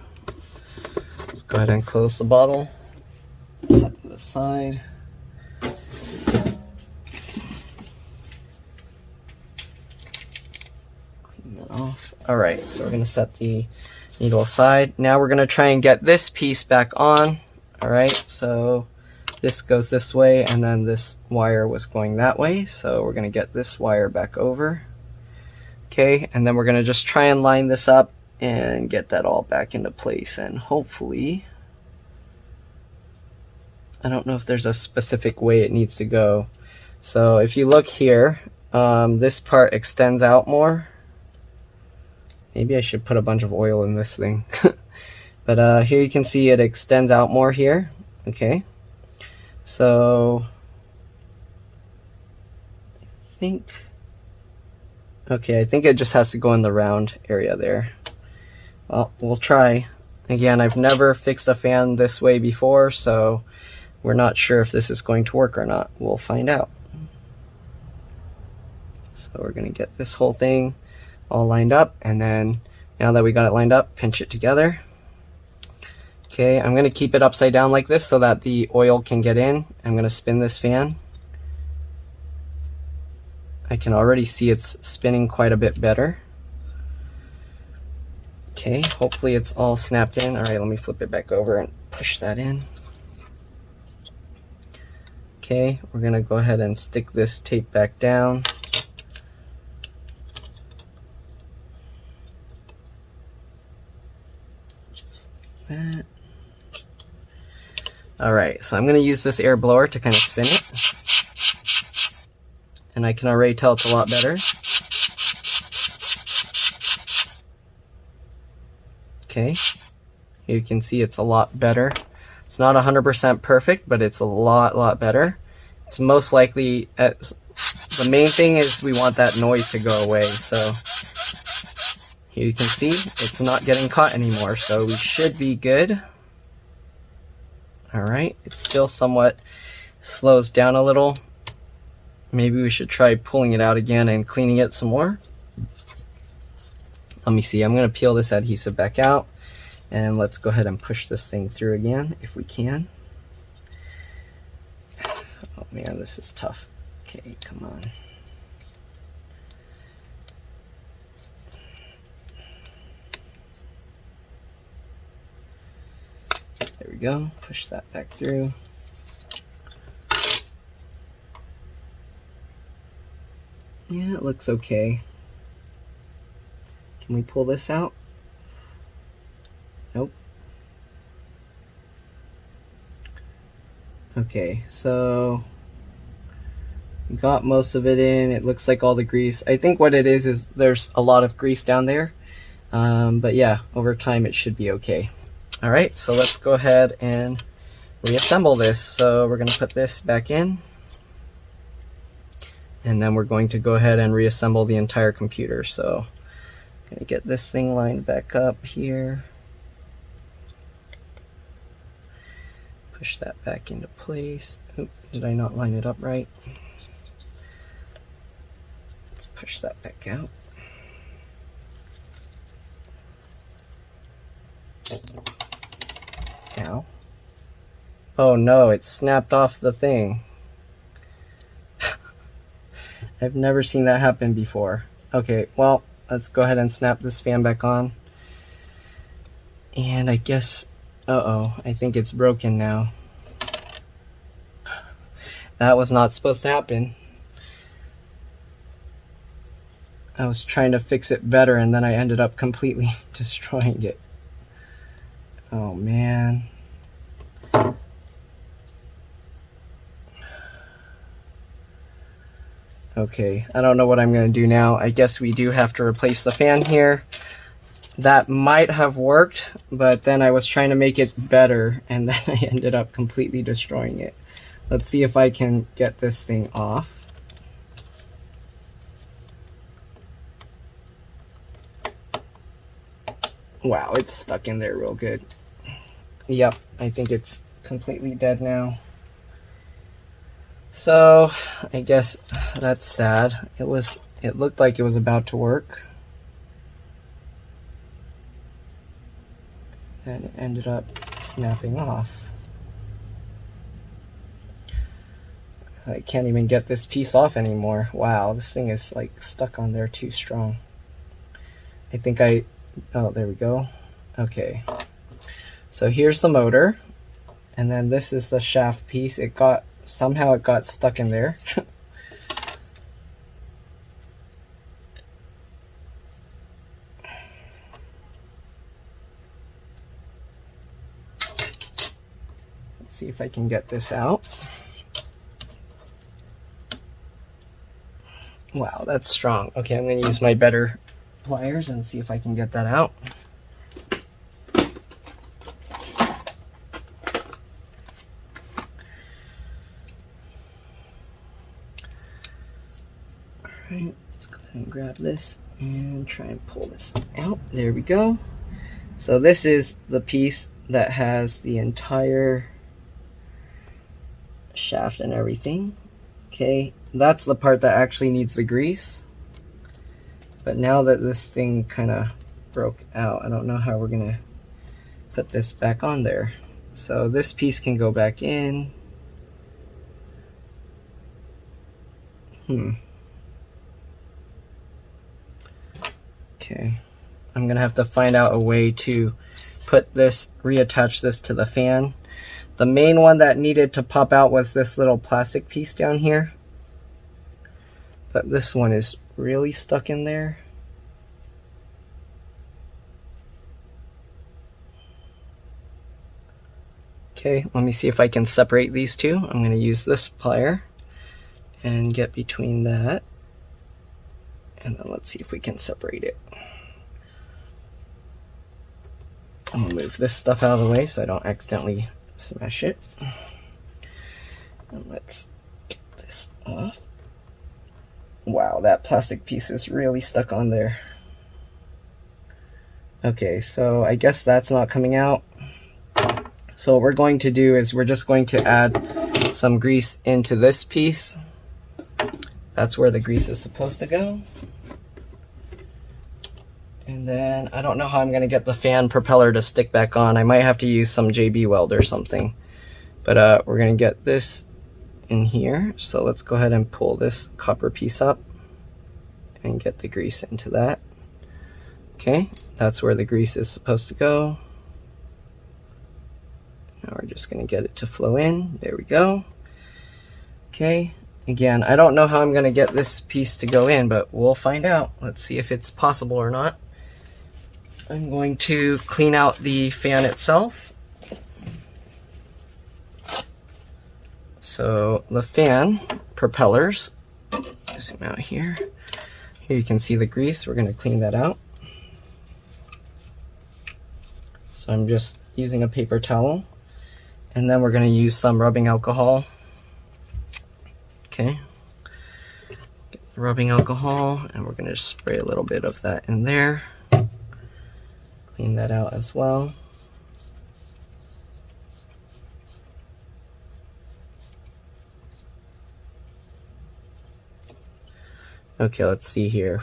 Let's go ahead and close the bottle. Set to the side. Off. Alright, so we're going to set the needle aside. Now we're going to try and get this piece back on. Alright, so this goes this way, and then this wire was going that way, so we're going to get this wire back over. Okay, and then we're going to just try and line this up and get that all back into place, and hopefully, I don't know if there's a specific way it needs to go. So if you look here, this part extends out more. Maybe I should put a bunch of oil in this thing. But here you can see it extends out more here. Okay, so I think it just has to go in the round area there. Well, we'll try. Again, I've never fixed a fan this way before, so we're not sure if this is going to work or not. We'll find out. So we're going to get this whole thing all lined up, and then now that we got it lined up, pinch it together. Okay, I'm going to keep it upside down like this so that the oil can get in. I'm going to spin this fan. I can already see it's spinning quite a bit better. Okay, hopefully it's all snapped in. All right, let me flip it back over and push that in. Okay, we're going to go ahead and stick this tape back down. Just like that. All right, so I'm going to use this air blower to kind of spin it. And I can already tell it's a lot better. Okay, you can see it's a lot better. It's not 100% perfect, but it's a lot better. It's most likely, the main thing is we want that noise to go away. So here you can see it's not getting caught anymore, so we should be good. All right, it still somewhat slows down a little. Maybe we should try pulling it out again and cleaning it some more. Let me see, I'm going to peel this adhesive back out, and let's go ahead and push this thing through again if we can. Oh man, this is tough. Okay, come on. There we go, push that back through. Yeah, it looks okay. Can we pull this out? Nope. Okay, so we got most of it in. It looks like all the grease. I think what it is there's a lot of grease down there. But yeah, over time it should be okay. All right, so let's go ahead and reassemble this. So we're going to put this back in. And then we're going to go ahead and reassemble the entire computer. So I'm going to get this thing lined back up here. Push that back into place. Oop, did I not line it up right? Let's push that back out. Ow. Oh no, it snapped off the thing. I've never seen that happen before. Okay, well, let's go ahead and snap this fan back on. And I guess, uh-oh, I think it's broken now. That was not supposed to happen. I was trying to fix it better and then I ended up completely destroying it. Oh man. Okay, I don't know what I'm going to do now. I guess we do have to replace the fan here. That might have worked, but then I was trying to make it better, and then I ended up completely destroying it. Let's see if I can get this thing off. Wow, it's stuck in there real good. Yep, I think it's completely dead now. So I guess that's sad. It looked like it was about to work. And it ended up snapping off. I can't even get this piece off anymore. Wow, this thing is like stuck on there too strong. I think oh, there we go. Okay. So here's the motor. And then this is the shaft piece. Somehow it got stuck in there. Let's see if I can get this out. Wow, that's strong. Okay, I'm going to use my better pliers and see if I can get that out. And grab this and try and pull this out. There we go. So this is the piece that has the entire shaft and everything. Okay, that's the part that actually needs the grease. But now that this thing kind of broke out, I don't know how we're gonna put this back on there. So this piece can go back in. Okay, I'm gonna have to find out a way to put this, reattach this to the fan. The main one that needed to pop out was this little plastic piece down here, but this one is really stuck in there. Okay, let me see if I can separate these two. I'm gonna use this plier and get between that, and then let's see if we can separate it. I'm gonna move this stuff out of the way so I don't accidentally smash it. And let's get this off. Wow, that plastic piece is really stuck on there. Okay, so I guess that's not coming out. So what we're going to do is we're just going to add some grease into this piece. That's where the grease is supposed to go. And then I don't know how I'm going to get the fan propeller to stick back on. I might have to use some JB weld or something. But we're going to get this in here. So let's go ahead and pull this copper piece up and get the grease into that. Okay, that's where the grease is supposed to go. Now we're just going to get it to flow in. There we go. Okay, again, I don't know how I'm going to get this piece to go in, but we'll find out. Let's see if it's possible or not. I'm going to clean out the fan itself. So the fan propellers, zoom out here. Here you can see the grease. We're going to clean that out. So I'm just using a paper towel, and then we're going to use some rubbing alcohol. Okay, get the rubbing alcohol, and we're going to spray a little bit of that in there. Clean that out as well. Okay, let's see here.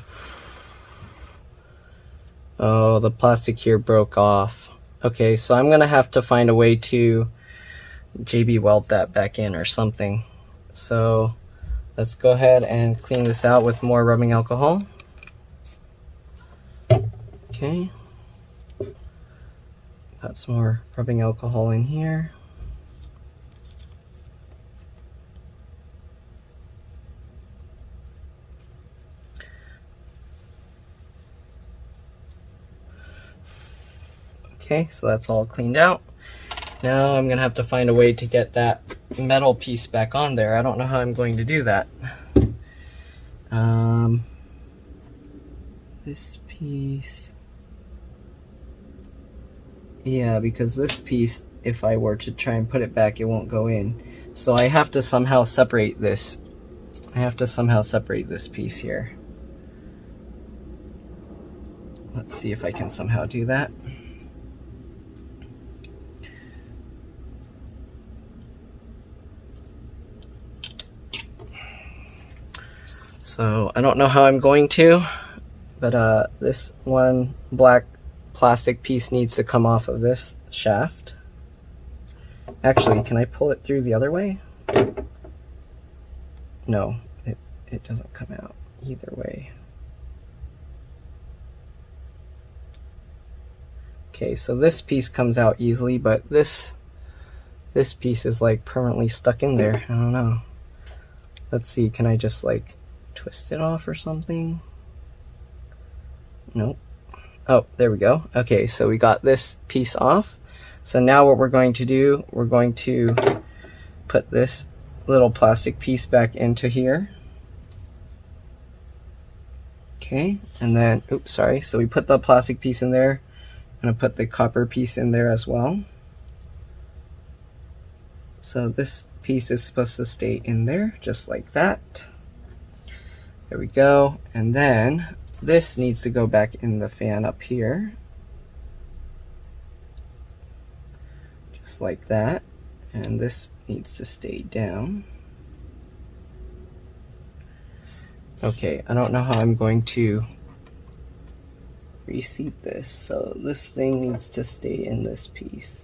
Oh, the plastic here broke off. Okay, so I'm gonna have to find a way to JB weld that back in or something. So let's go ahead and clean this out with more rubbing alcohol. Okay. Got some more rubbing alcohol in here. Okay, so that's all cleaned out. Now I'm gonna have to find a way to get that metal piece back on there. I don't know how I'm going to do that. This piece. Yeah, because this piece, if I were to try and put it back, it won't go in. So I have to somehow separate this. I have to somehow separate this piece here. Let's see if I can somehow do that. So I don't know how I'm going to, but this one black plastic piece needs to come off of this shaft. Actually, can I pull it through the other way? No, it doesn't come out either way. Okay, so this piece comes out easily, but this piece is like permanently stuck in there. I don't know. Let's see, can I just like twist it off or something? Nope. Oh, there we go. Okay, so we got this piece off. So now what we're going to do, we're going to put this little plastic piece back into here. Okay, and then, oops, sorry. So we put the plastic piece in there. I'm gonna put the copper piece in there as well. So this piece is supposed to stay in there, just like that. There we go. And then this needs to go back in the fan up here. Just like that. And this needs to stay down. Okay, I don't know how I'm going to reseat this. So this thing needs to stay in this piece.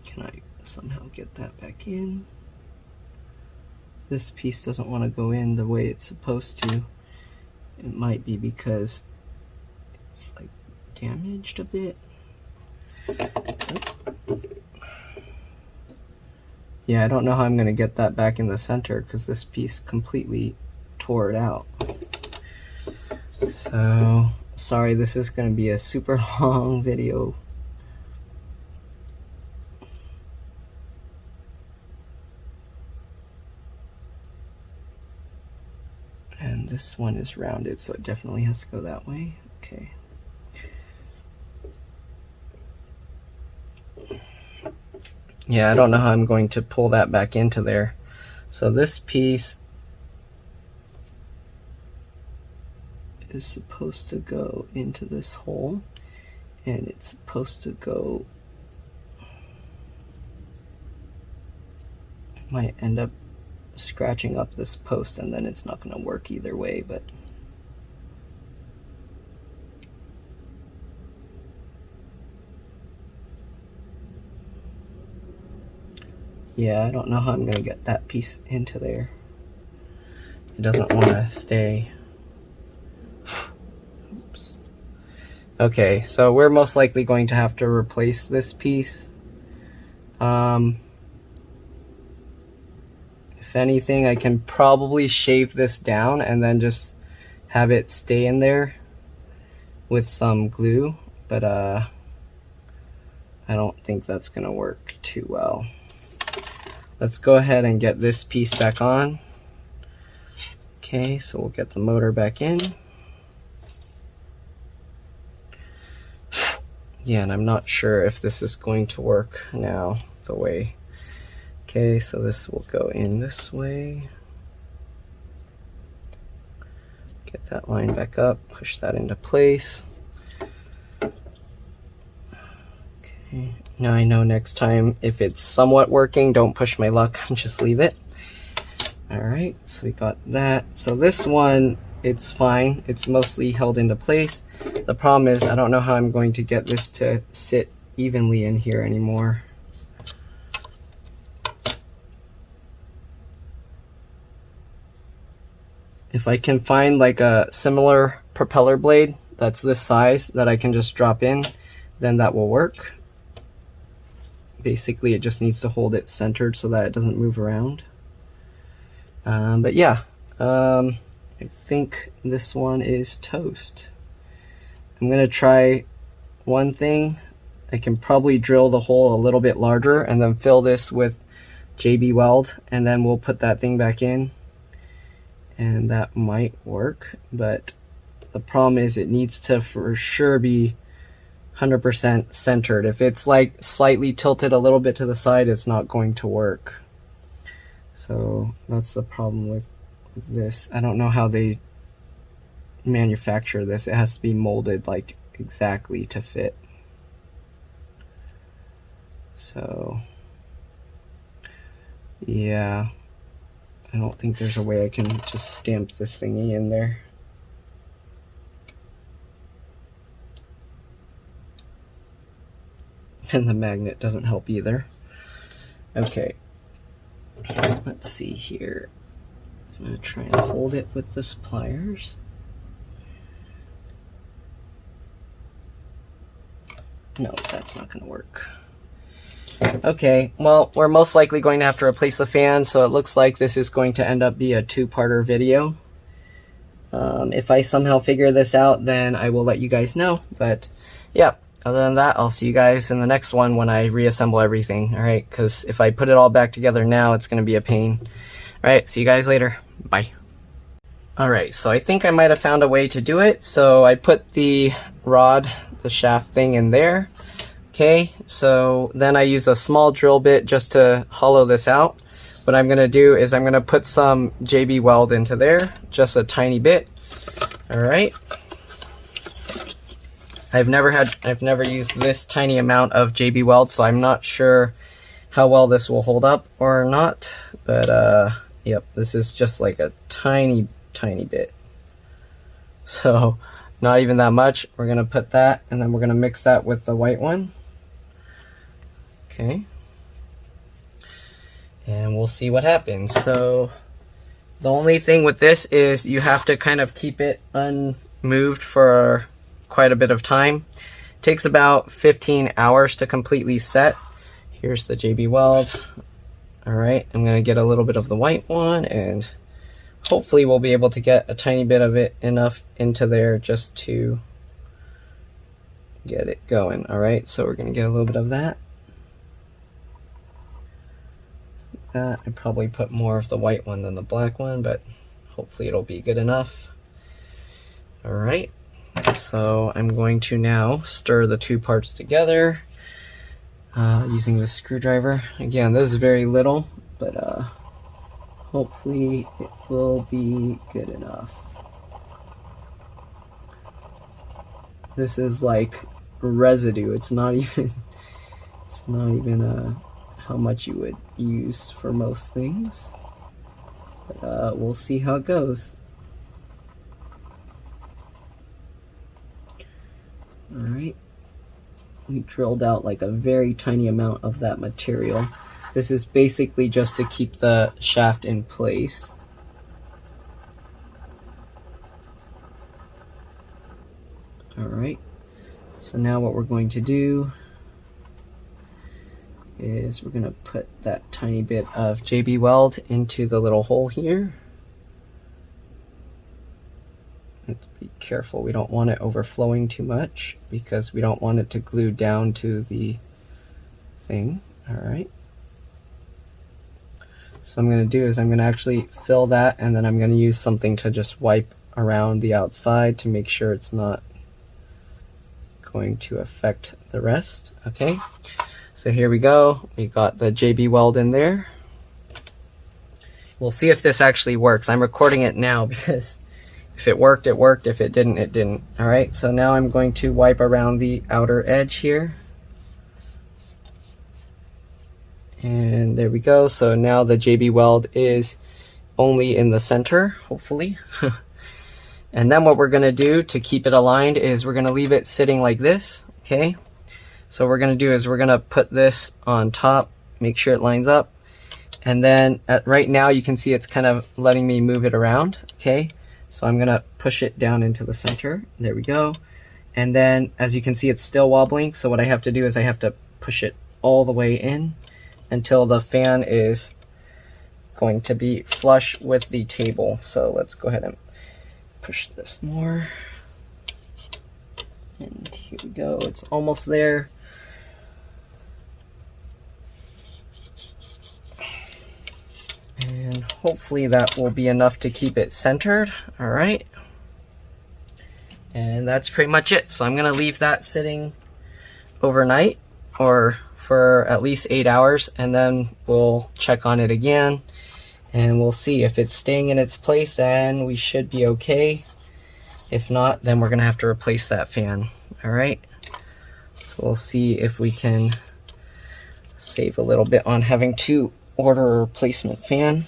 Can I somehow get that back in? This piece doesn't want to go in the way it's supposed to. It might be because it's like damaged a bit. Yeah, I don't know how I'm going to get that back in the center because this piece completely tore it out. So, sorry, this is going to be a super long video. And this one is rounded, so it definitely has to go that way. Okay. Yeah, I don't know how I'm going to pull that back into there. So this piece is supposed to go into this hole, and it's supposed to go, it might end up scratching up this post, and then it's not going to work either way, but yeah, I don't know how I'm going to get that piece into there. It doesn't want to stay. Oops. Okay, so we're most likely going to have to replace this piece. If anything, I can probably shave this down and then just have it stay in there with some glue, but I don't think that's going to work too well. Let's go ahead and get this piece back on. Okay, so we'll get the motor back in. Yeah, and I'm not sure if this is going to work now the way. Okay, so this will go in this way. Get that line back up, push that into place. Okay, now I know next time if it's somewhat working, don't push my luck, just leave it. Alright, so we got that. So this one, it's fine. It's mostly held into place. The problem is I don't know how I'm going to get this to sit evenly in here anymore. If I can find like a similar propeller blade that's this size that I can just drop in, then that will work. Basically, it just needs to hold it centered so that it doesn't move around. But yeah, I think this one is toast. I'm gonna try one thing. I can probably drill the hole a little bit larger and then fill this with JB Weld, and then we'll put that thing back in. And that might work, but the problem is it needs to for sure be 100% centered. If it's like slightly tilted a little bit to the side, it's not going to work. So that's the problem with this. I don't know how they manufacture this. It has to be molded like exactly to fit. So yeah, I don't think there's a way I can just stamp this thingy in there. And the magnet doesn't help either. Okay, let's see here. I'm gonna try and hold it with the pliers. No, that's not gonna work. Okay, well, we're most likely going to have to replace the fan, so it looks like this is going to end up be a two-parter video. If I somehow figure this out, then I will let you guys know. But yeah, other than that, I'll see you guys in the next one when I reassemble everything. All right, because if I put it all back together now, it's going to be a pain. All right, see you guys later. Bye. All right, so I think I might have found a way to do it. So I put the rod, the shaft thing in there. Okay, so then I use a small drill bit just to hollow this out. What I'm gonna do is I'm gonna put some JB Weld into there, just a tiny bit. All right. I've never used this tiny amount of JB Weld, so I'm not sure how well this will hold up or not. But yep, this is just like a tiny bit. So not even that much. We're gonna put that, and then we're gonna mix that with the white one. Okay. And we'll see what happens. So the only thing with this is you have to kind of keep it unmoved for quite a bit of time. It takes about 15 hours to completely set. Here's the JB Weld. All right, I'm gonna get a little bit of the white one, and hopefully we'll be able to get a tiny bit of it enough into there just to get it going. All right, so we're gonna get a little bit of that. I probably put more of the white one than the black one, but hopefully it'll be good enough. All right, so I'm going to now stir the two parts together using the screwdriver. Again, this is very little, but hopefully it will be good enough. This is like residue. It's not even how much you would use for most things, but we'll see how it goes. All right, we drilled out like a very tiny amount of that material. This is basically just to keep the shaft in place. All right, so now what we're going to do is we're going to put that tiny bit of JB Weld into the little hole here. Let's be careful, we don't want it overflowing too much because we don't want it to glue down to the thing. All right, so I'm going to do is I'm going to actually fill that, and then I'm going to use something to just wipe around the outside to make sure it's not going to affect the rest. Okay, so here we go. We got the JB Weld in there. We'll see if this actually works. I'm recording it now because if it worked, it worked. If it didn't, it didn't. All right, so now I'm going to wipe around the outer edge here. And there we go. So now the JB Weld is only in the center, hopefully. And then what we're gonna do to keep it aligned is we're gonna leave it sitting like this, okay? So what we're gonna do is we're gonna put this on top, make sure it lines up. And then right now you can see it's kind of letting me move it around, okay? So I'm gonna push it down into the center. There we go. And then as you can see, it's still wobbling. So what I have to do is I have to push it all the way in until the fan is going to be flush with the table. So let's go ahead and push this more. And here we go, it's almost there. And hopefully that will be enough to keep it centered. All right. And that's pretty much it. So I'm gonna leave that sitting overnight or for at least 8 hours, and then we'll check on it again and we'll see if it's staying in its place. Then we should be okay. If not, then we're gonna have to replace that fan. All right, so we'll see if we can save a little bit on having to order a replacement fan.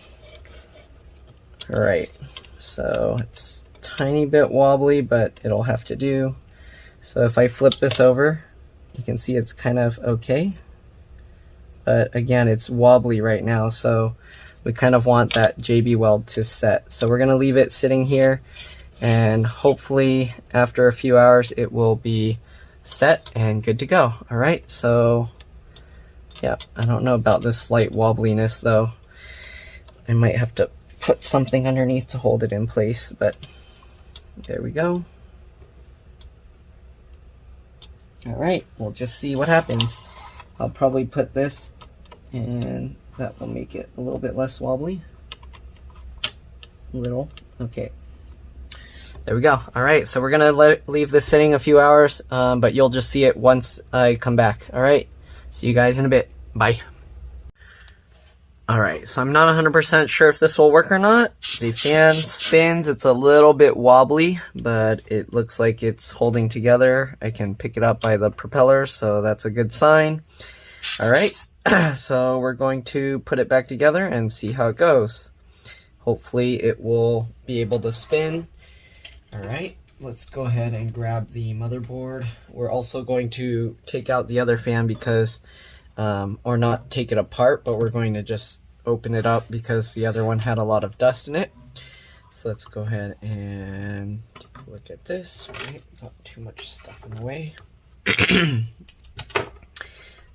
All right, so it's a tiny bit wobbly, but it'll have to do. So if I flip this over, you can see it's kind of okay, but again, it's wobbly right now, so we kind of want that JB Weld to set. So we're gonna leave it sitting here, and hopefully after a few hours it will be set and good to go. All right, so yeah, I don't know about this slight wobbliness though. I might have to put something underneath to hold it in place, but there we go. All right, we'll just see what happens. I'll probably put this, and that will make it a little bit less wobbly. Little, okay. There we go. All right, so we're gonna leave this sitting a few hours, but you'll just see it once I come back. All right, see you guys in a bit. Bye. All right, so I'm not 100% sure if this will work or not. The fan spins, it's a little bit wobbly, but it looks like it's holding together. I can pick it up by the propeller, so that's a good sign. All right, so we're going to put it back together and see how it goes. Hopefully it will be able to spin. All right, let's go ahead and grab the motherboard. We're also going to take out the other fan because, or not take it apart, but we're going to just open it up because the other one had a lot of dust in it. So let's go ahead and take a look at this. Right, not too much stuff in the way.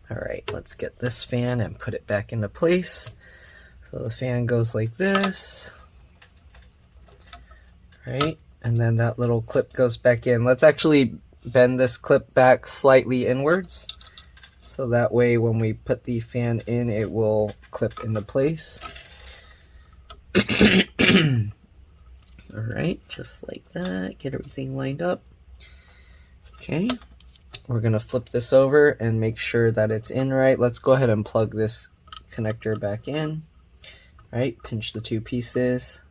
All right, let's get this fan and put it back into place. So the fan goes like this. Right, and then that little clip goes back in. Let's actually bend this clip back slightly inwards. So that way when we put the fan in, it will clip into place. Alright, just like that. Get everything lined up. Okay, we're going to flip this over and make sure that it's in right. Let's go ahead and plug this connector back in. Alright, pinch the two pieces.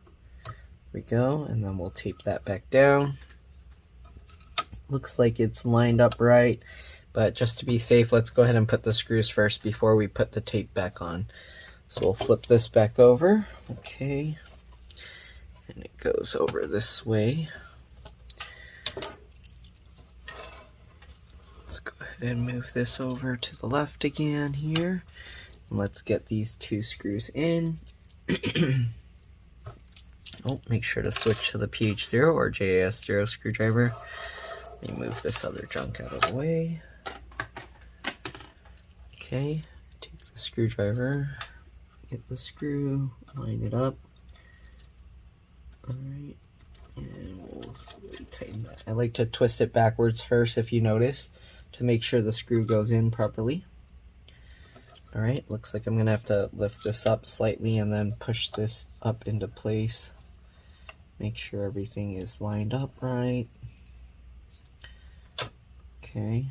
There we go, and then we'll tape that back down. Looks like it's lined up right. But just to be safe, let's go ahead and put the screws first before we put the tape back on. So we'll flip this back over. Okay. And it goes over this way. Let's go ahead and move this over to the left again here. And let's get these two screws in. Oh, make sure to switch to the PH0 or JAS0 screwdriver. Let me move this other junk out of the way. Okay, take the screwdriver, get the screw, line it up. Alright, and we'll slowly tighten that. I like to twist it backwards first, if you notice, to make sure the screw goes in properly. Alright, looks like I'm going to have to lift this up slightly and then push this up into place. Make sure everything is lined up right. Okay.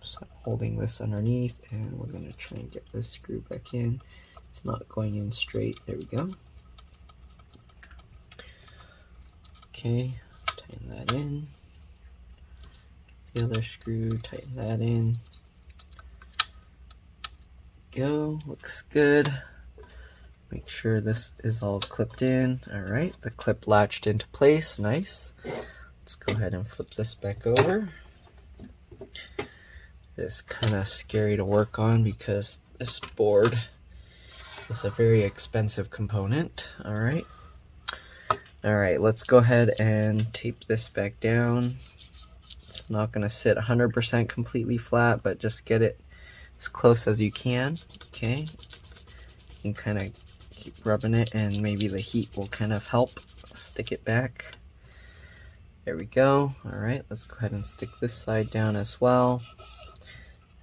So I'm holding this underneath and we're going to try and get this screw back in. It's not going in straight. There we go. Okay, tighten that in. Get the other screw, tighten that in. Go, looks good. Make sure this is all clipped in. Alright, the clip latched into place. Nice. Let's go ahead and flip this back over. It's kind of scary to work on because this board is a very expensive component. Alright, let's go ahead and tape this back down. It's not going to sit 100% completely flat, but just get it as close as you can. Okay, you can kind of keep rubbing it and maybe the heat will kind of help stick it back. There we go. Alright, let's go ahead and stick this side down as well.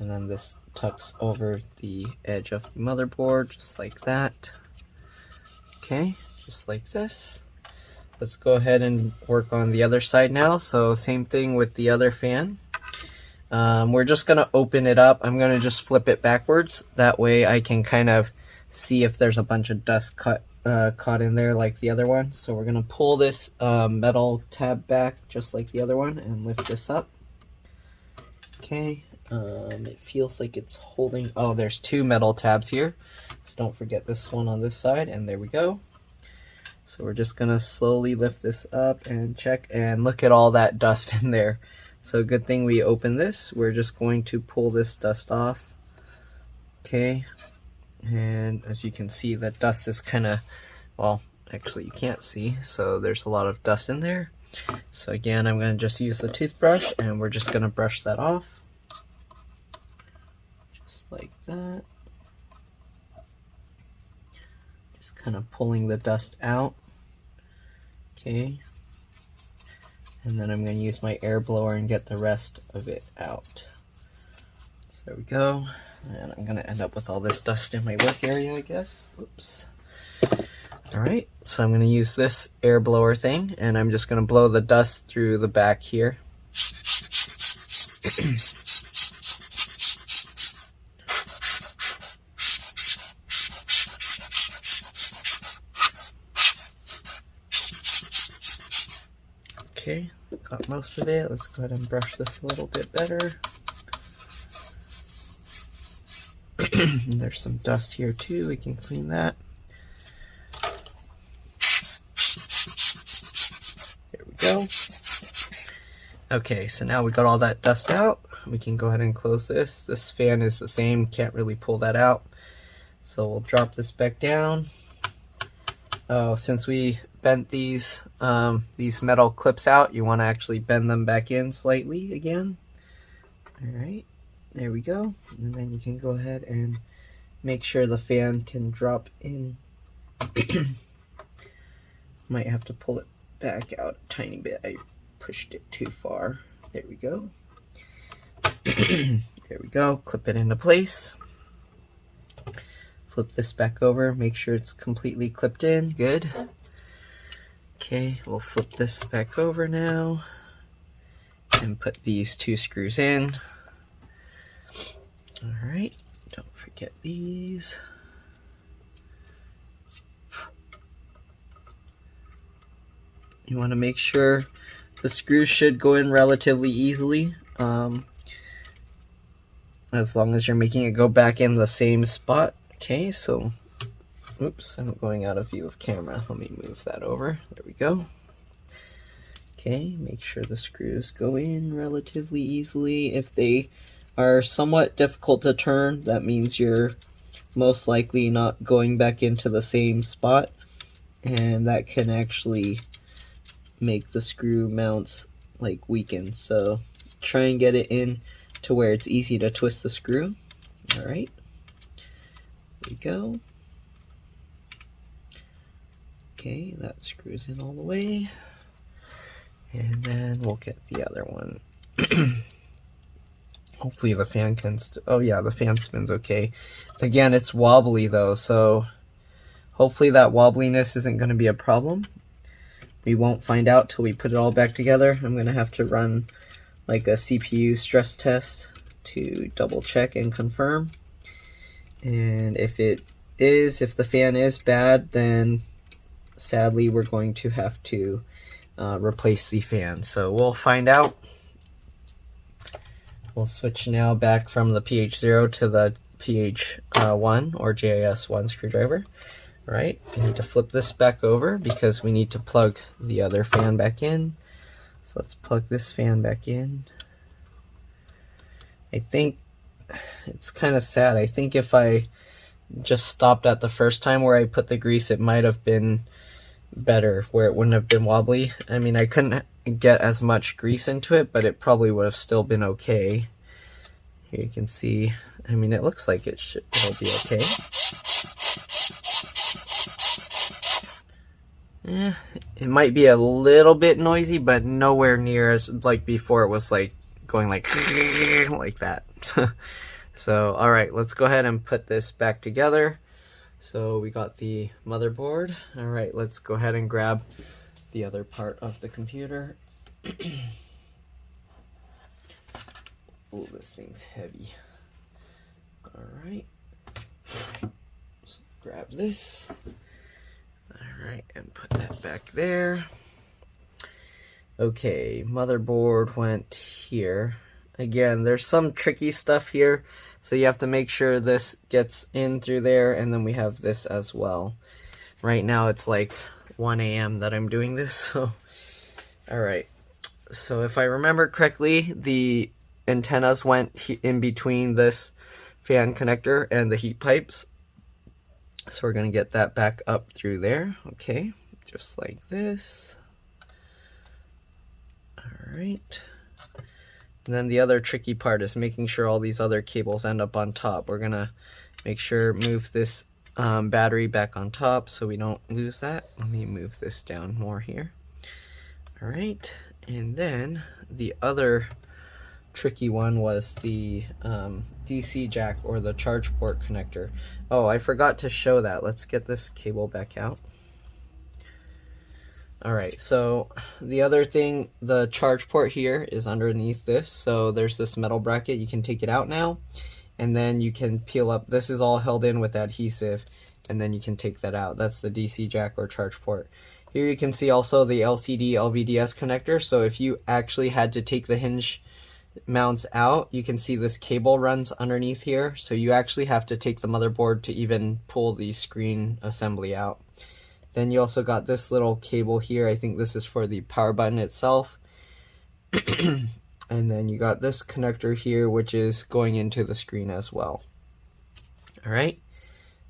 And then this tucks over the edge of the motherboard, just like that. Okay, just like this. Let's go ahead and work on the other side now. So same thing with the other fan. We're just going to open it up. I'm going to just flip it backwards. That way I can kind of see if there's a bunch of dust caught in there like the other one. So we're going to pull this metal tab back just like the other one and lift this up. Okay. It feels like it's holding. Oh, there's two metal tabs here, so don't forget this one on this side, and there we go. So we're just gonna slowly lift this up and check, and look at all that dust in there. So good thing we opened this. We're just going to pull this dust off. Okay, and as you can see, the dust is kind of, well, actually you can't see, so there's a lot of dust in there. So again, I'm going to just use the toothbrush and we're just going to brush that off. Just like that. Just kind of pulling the dust out. Okay. And then I'm going to use my air blower and get the rest of it out. So there we go. And I'm going to end up with all this dust in my work area, I guess. Oops. Alright, so I'm going to use this air blower thing, and I'm just going to blow the dust through the back here. Okay, got most of it. Let's go ahead and brush this a little bit better. There's some dust here too, we can clean that. There we go. Okay, so now we got all that dust out. We can go ahead and close this. This fan is the same, can't really pull that out. So we'll drop this back down. Oh, since we bent these metal clips out, you want to actually bend them back in slightly again. Alright, there we go. And then you can go ahead and make sure the fan can drop in. Might have to pull it back out a tiny bit. I pushed it too far. There we go. There we go. Clip it into place. Flip this back over. Make sure it's completely clipped in. Good. Okay, we'll flip this back over now and put these two screws in. Alright, don't forget these. You want to make sure the screws should go in relatively easily, as long as you're making it go back in the same spot. Okay, so, oops, I'm going out of view of camera. Let me move that over. There we go. Okay, make sure the screws go in relatively easily. If they are somewhat difficult to turn, that means you're most likely not going back into the same spot, and that can actually make the screw mounts like weaken. So try and get it in to where it's easy to twist the screw. Alright, there we go. Okay, that screws in all the way. And then we'll get the other one. Hopefully the fan can oh yeah, the fan spins okay. Again, it's wobbly though, so hopefully that wobbliness isn't going to be a problem. We won't find out till we put it all back together. I'm going to have to run like a CPU stress test to double check and confirm. And if the fan is bad, then sadly we're going to have to replace the fan. So we'll find out. We'll switch now back from the PH0 to the PH1 or JIS1 screwdriver. Right, we need to flip this back over because we need to plug the other fan back in. So let's plug this fan back in. I think it's kind of sad. I think if I just stopped at the first time where I put the grease, it might have been better, where it wouldn't have been wobbly. I mean, I couldn't get as much grease into it, but it probably would have still been okay. Here you can see, I mean, it looks like it'll be okay. It might be a little bit noisy, but nowhere near as like before. It was like going like that. So alright, let's go ahead and put this back together. So we got the motherboard. Alright, let's go ahead and grab the other part of the computer. Oh, this thing's heavy. Alright, let's grab this. Alright, and put that back there. Okay, motherboard went here. Again, there's some tricky stuff here, so you have to make sure this gets in through there, and then we have this as well. Right now it's like 1 AM that I'm doing this, so... Alright, so if I remember correctly, the antennas went in between this fan connector and the heat pipes. So we're going to get that back up through there. Okay, just like this. Alright. And then the other tricky part is making sure all these other cables end up on top. We're going to make sure, move this battery back on top so we don't lose that. Let me move this down more here. Alright, and then the other tricky one was the DC jack or the charge port connector. Oh, I forgot to show that. Let's get this cable back out. Alright, so the other thing, the charge port here is underneath this. So there's this metal bracket. You can take it out now, and then you can peel up. This is all held in with adhesive, and then you can take that out. That's the DC jack or charge port. Here you can see also the LCD LVDS connector. So if you actually had to take the hinge mounts out, you can see this cable runs underneath here. So you actually have to take the motherboard to even pull the screen assembly out. Then you also got this little cable here. I think this is for the power button itself. And then you got this connector here, which is going into the screen as well. Alright,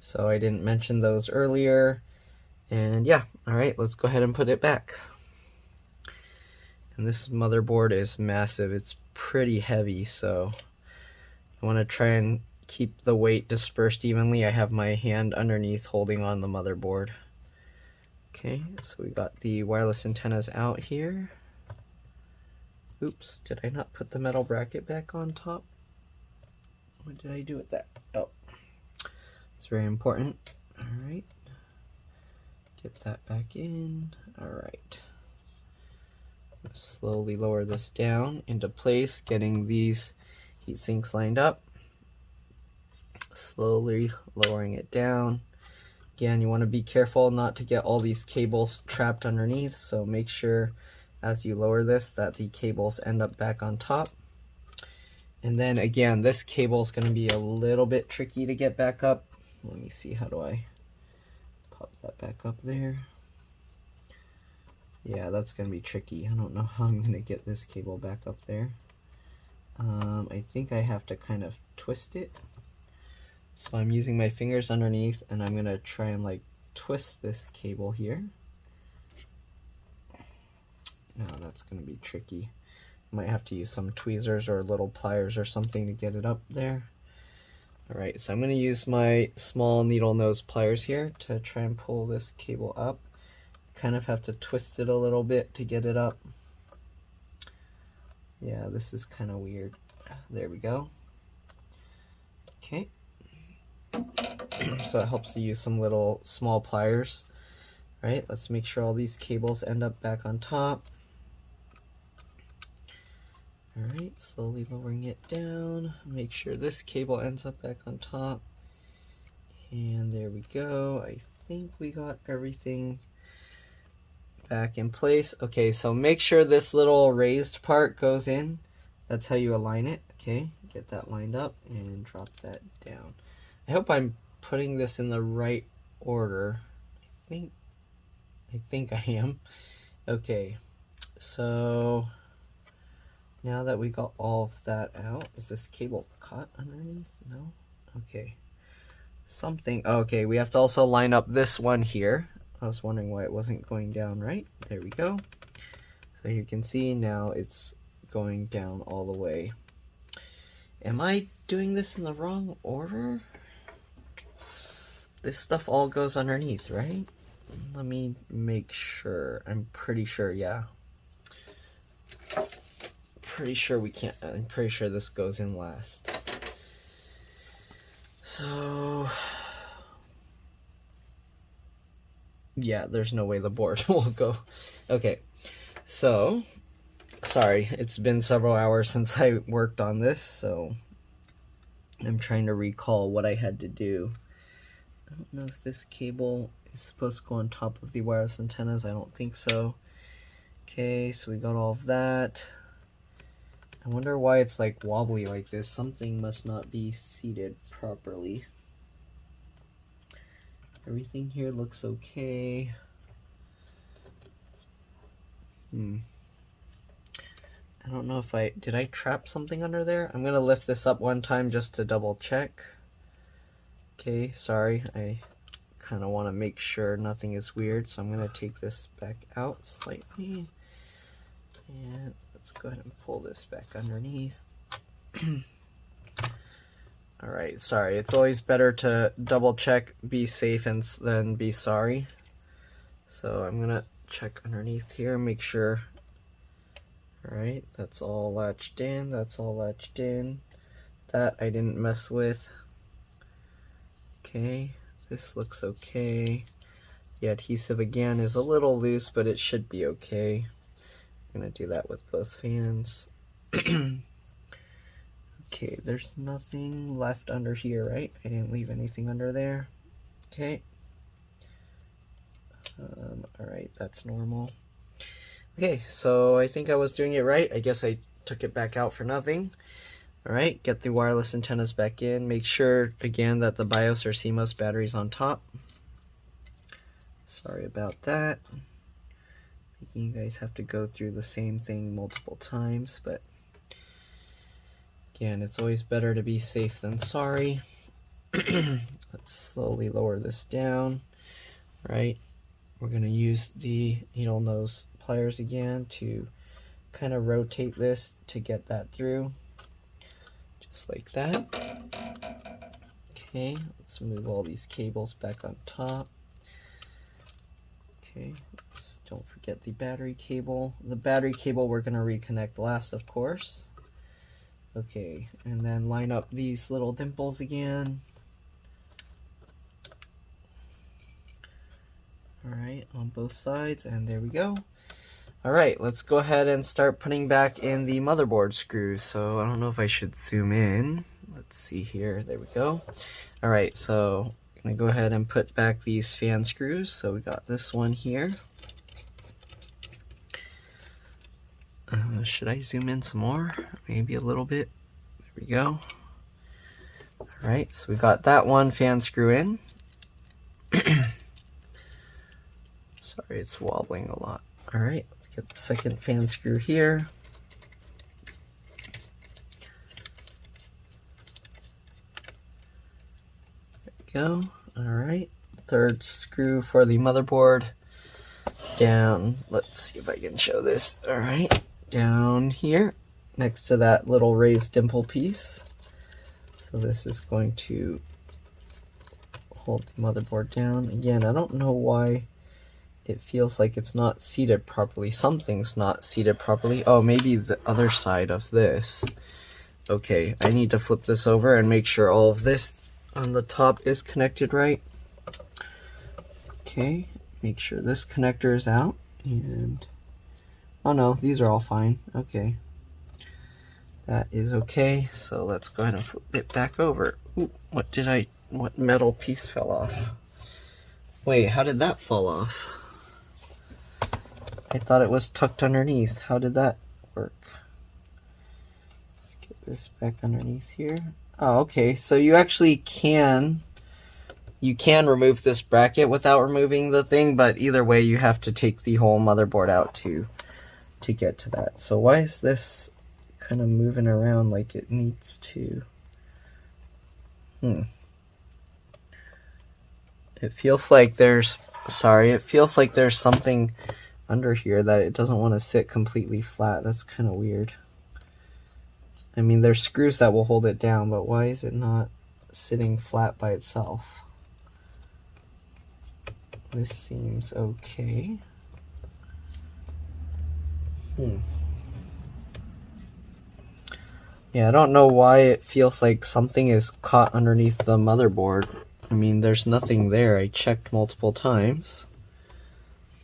so I didn't mention those earlier. And yeah, alright, let's go ahead and put it back. And this motherboard is massive. It's pretty heavy, so I want to try and keep the weight dispersed evenly. I have my hand underneath holding on the motherboard. Okay, so we got the wireless antennas out here. Oops, did I not put the metal bracket back on top? What did I do with that? Oh, it's very important. Alright, get that back in. Alright, slowly lower this down into place, getting these heat sinks lined up. Slowly lowering it down. Again, you want to be careful not to get all these cables trapped underneath, so make sure as you lower this that the cables end up back on top. And then again, this cable is going to be a little bit tricky to get back up. Let me see, how do I pop that back up there? Yeah, that's going to be tricky. I don't know how I'm going to get this cable back up there. I think I have to kind of twist it. So I'm using my fingers underneath, and I'm going to try and like twist this cable here. No, that's going to be tricky. Might have to use some tweezers or little pliers or something to get it up there. Alright, so I'm going to use my small needle nose pliers here to try and pull this cable up. Kind of have to twist it a little bit to get it up. Yeah, this is kind of weird. There we go. Okay. So it helps to use some little small pliers. Right, let's make sure all these cables end up back on top. Alright, slowly lowering it down. Make sure this cable ends up back on top. And there we go. I think we got everything back in place. Okay, so make sure this little raised part goes in. That's how you align it. Okay, get that lined up and drop that down. I hope I'm putting this in the right order. I think I am. Okay, so now that we got all of that out, is this cable cut underneath? No? Okay. Something. Okay, we have to also line up this one here. I was wondering why it wasn't going down right. There we go. So you can see now it's going down all the way. Am I doing this in the wrong order? This stuff all goes underneath, right? Let me make sure. I'm pretty sure, yeah. Pretty sure we can't. I'm pretty sure this goes in last. So yeah, there's no way the board will go. Okay, so sorry, it's been several hours since I worked on this, so I'm trying to recall what I had to do. I don't know if this cable is supposed to go on top of the wireless antennas. I don't think so. Okay, so we got all of that. I wonder why it's like wobbly like this. Something must not be seated properly. Everything here looks okay. I don't know if did I trap something under there? I'm gonna lift this up one time just to double check. Okay, sorry, I kind of want to make sure nothing is weird, so I'm gonna take this back out slightly. And let's go ahead and pull this back underneath. Alright, sorry, it's always better to double check, be safe, and then be sorry. So I'm gonna check underneath here, make sure. Alright, that's all latched in, that's all latched in. That I didn't mess with. Okay, this looks okay. The adhesive again is a little loose, but it should be okay. I'm gonna do that with both fans. Okay, there's nothing left under here, right? I didn't leave anything under there. Okay. Alright, that's normal. Okay, so I think I was doing it right. I guess I took it back out for nothing. Alright, get the wireless antennas back in. Make sure, again, that the BIOS or CMOS battery's on top. Sorry about that. Making you guys have to go through the same thing multiple times, but again, it's always better to be safe than sorry. Let's slowly lower this down. Right, we're going to use the needle nose pliers again to kind of rotate this to get that through. Just like that. Okay, let's move all these cables back on top. Okay, don't forget the battery cable. The battery cable we're going to reconnect last, of course. Okay, and then line up these little dimples again. Alright, on both sides, and there we go. Alright, let's go ahead and start putting back in the motherboard screws. So I don't know if I should zoom in. Let's see here, there we go. Alright, so I'm going to go ahead and put back these fan screws. So we got this one here. Should I zoom in some more? Maybe a little bit. There we go. Alright, so we got that one fan screw in. Sorry, it's wobbling a lot. Alright, let's get the second fan screw here. There we go. Alright, third screw for the motherboard. Down, let's see if I can show this. Alright, down here, next to that little raised dimple piece. So this is going to hold the motherboard down. Again, I don't know why it feels like it's not seated properly. Something's not seated properly. Oh, maybe the other side of this. Okay, I need to flip this over and make sure all of this on the top is connected right. Okay, make sure this connector is out. And oh no, these are all fine. Okay, that is okay. So let's go ahead and flip it back over. Ooh, what metal piece fell off? Wait, how did that fall off? I thought it was tucked underneath. How did that work? Let's get this back underneath here. Oh, okay. So you actually can remove this bracket without removing the thing, but either way you have to take the whole motherboard out to get to that. So why is this kind of moving around like it needs to? It feels like there's something under here that it doesn't want to sit completely flat. That's kind of weird. I mean, there's screws that will hold it down, but why is it not sitting flat by itself? This seems okay. Yeah, I don't know why it feels like something is caught underneath the motherboard. I mean, there's nothing there. I checked multiple times.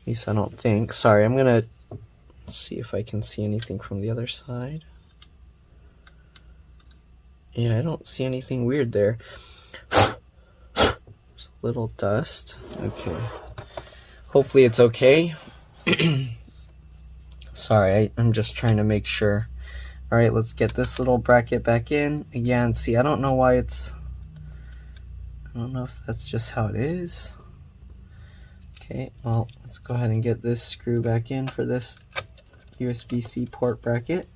At least I don't think. Sorry, I'm gonna see if I can see anything from the other side. Yeah, I don't see anything weird there. There's a little dust. Okay. Hopefully it's okay. Sorry, I'm just trying to make sure. Alright, let's get this little bracket back in. Again, see, I don't know why it's... I don't know if that's just how it is. Okay, well, let's go ahead and get this screw back in for this USB-C port bracket.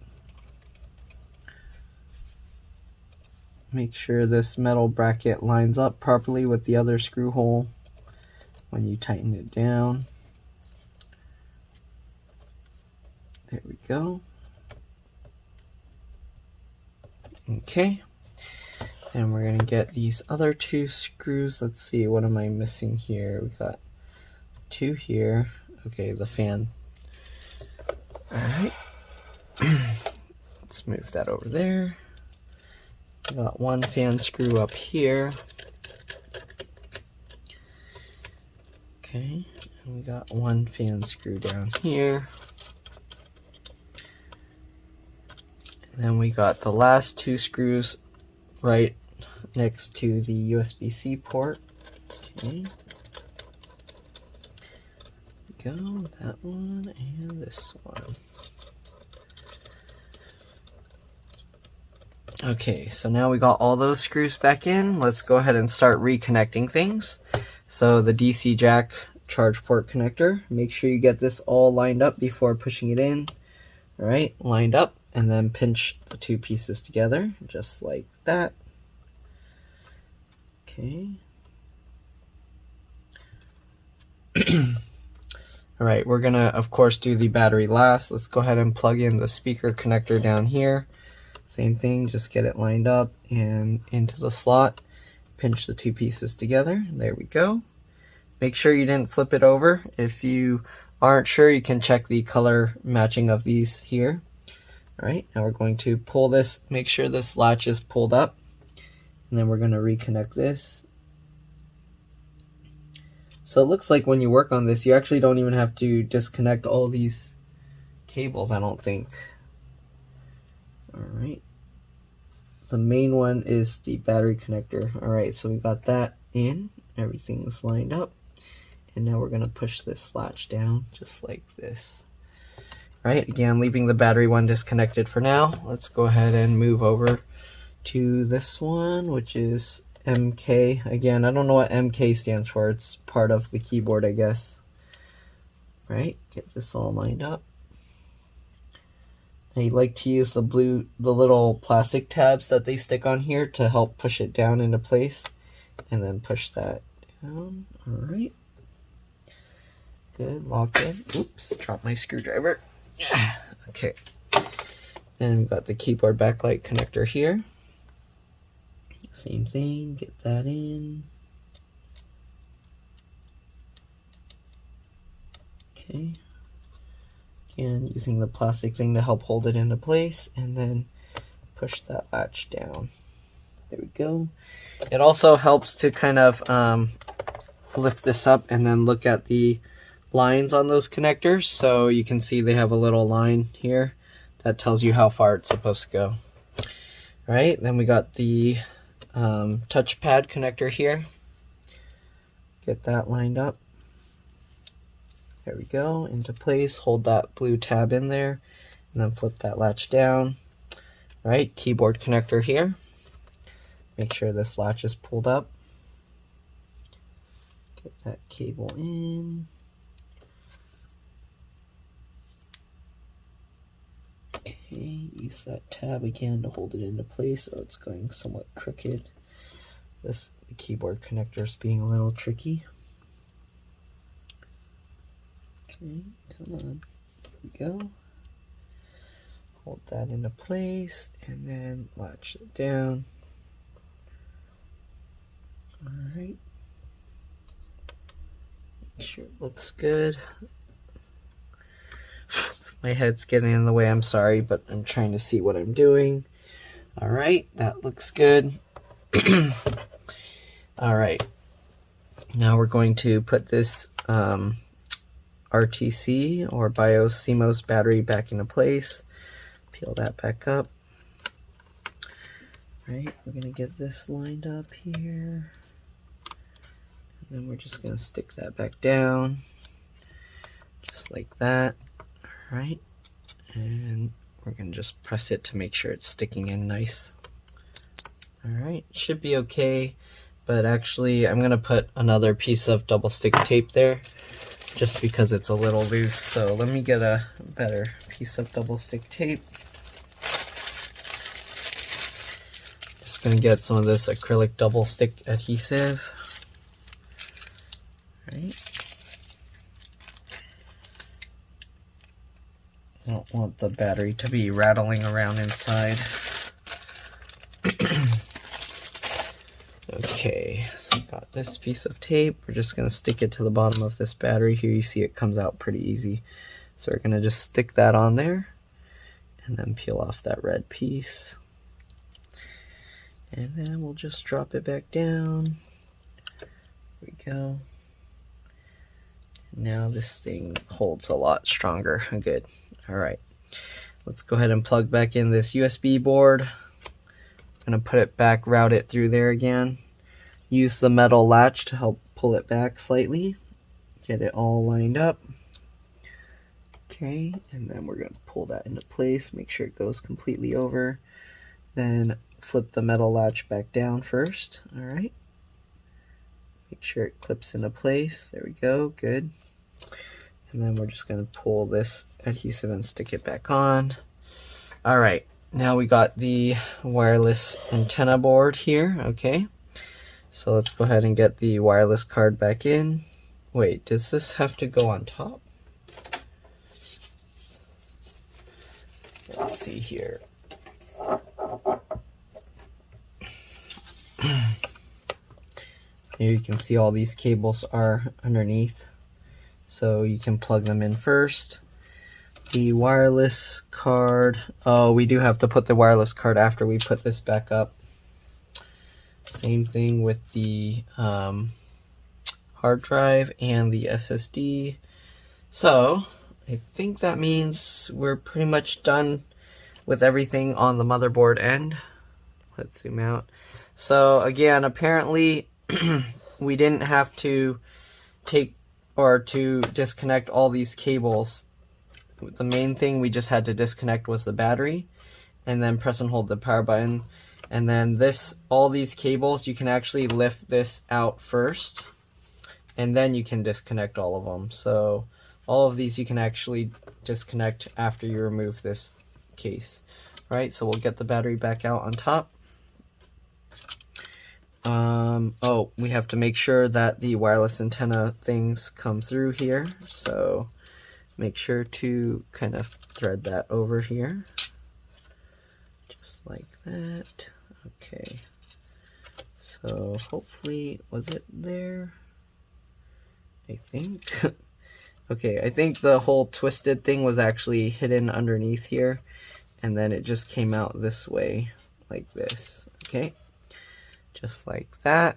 Make sure this metal bracket lines up properly with the other screw hole when you tighten it down. There we go. Okay. Then we're going to get these other two screws. Let's see, what am I missing here? We got two here. Okay, the fan. Alright. Let's move that over there. We got one fan screw up here. Okay, and we got one fan screw down here. And then we got the last two screws right next to the USB-C port. Okay. Go, that one and this one. Okay, so now we got all those screws back in. Let's go ahead and start reconnecting things. So the DC jack charge port connector, make sure you get this all lined up before pushing it in. All right, lined up, and then pinch the two pieces together, just like that. Okay. All right, we're gonna, of course, do the battery last. Let's go ahead and plug in the speaker connector down here. Same thing, just get it lined up and into the slot. Pinch the two pieces together. There we go. Make sure you didn't flip it over. If you aren't sure, you can check the color matching of these here. All right, now we're going to pull this, make sure this latch is pulled up, and then we're going to reconnect this. So it looks like when you work on this, you actually don't even have to disconnect all these cables, I don't think. All right. The main one is the battery connector. All right, so we got that in. Everything's lined up. And now we're going to push this latch down just like this. All right, again, leaving the battery one disconnected for now. Let's go ahead and move over to this one, which is MK. Again, I don't know what MK stands for. It's part of the keyboard, I guess. All right, get this all lined up. I like to use the little plastic tabs that they stick on here to help push it down into place, and then push that down. All right, good, lock in. Oops, dropped my screwdriver. Okay, then we've got the keyboard backlight connector here. Same thing, get that in. Okay. And using the plastic thing to help hold it into place, and then push that latch down. There we go. It also helps to kind of lift this up and then look at the lines on those connectors. So you can see they have a little line here that tells you how far it's supposed to go. All right, then we got the touchpad connector here. Get that lined up. There we go, into place. Hold that blue tab in there, and then flip that latch down. All right, keyboard connector here. Make sure this latch is pulled up. Get that cable in. Okay, use that tab again to hold it into place so it's going somewhat crooked. The keyboard connector is being a little tricky. Okay, come on. There we go. Hold that into place and then latch it down. Alright. Make sure it looks good. My head's getting in the way, I'm sorry, but I'm trying to see what I'm doing. Alright, that looks good. Alright. Now we're going to put this RTC or BIOS CMOS battery back into place. Peel that back up. Right, we're gonna get this lined up here, and then we're just gonna stick that back down, just like that. All right, and we're gonna just press it to make sure it's sticking in nice. All right, should be okay, but actually I'm gonna put another piece of double stick tape there, just because it's a little loose. So let me get a better piece of double stick tape. Just gonna get some of this acrylic double stick adhesive. Right. I don't want the battery to be rattling around inside. Okay, so we've got this piece of tape. We're just gonna stick it to the bottom of this battery. Here you see it comes out pretty easy. So we're gonna just stick that on there and then peel off that red piece. And then we'll just drop it back down. There we go. Now this thing holds a lot stronger. Good. All right. Let's go ahead and plug back in this USB board. I'm going to put it back, route it through there again. Use the metal latch to help pull it back slightly. Get it all lined up. Okay, and then we're going to pull that into place. Make sure it goes completely over. Then flip the metal latch back down first. All right. Make sure it clips into place. There we go. Good. And then we're just going to pull this adhesive and stick it back on. All right. Now we got the wireless antenna board here. Okay. So let's go ahead and get the wireless card back in. Wait, does this have to go on top? Let's see here. Here you can see all these cables are underneath, so you can plug them in first. The wireless card, oh, we do have to put the wireless card after we put this back up. Same thing with the hard drive and the SSD. So I think that means we're pretty much done with everything on the motherboard end. Let's zoom out. So again, apparently we didn't have to take or to disconnect all these cables. The main thing we just had to disconnect was the battery, and then press and hold the power button. And then this, all these cables, you can actually lift this out first, and then you can disconnect all of them. So all of these you can actually disconnect after you remove this case. All right, so we'll get the battery back out on top. Oh, we have to make sure that the wireless antenna things come through here. So make sure to kind of thread that over here. Just like that. Okay. So hopefully, was it there? I think. Okay, I think the whole twisted thing was actually hidden underneath here, and then it just came out this way, like this. Okay, just like that.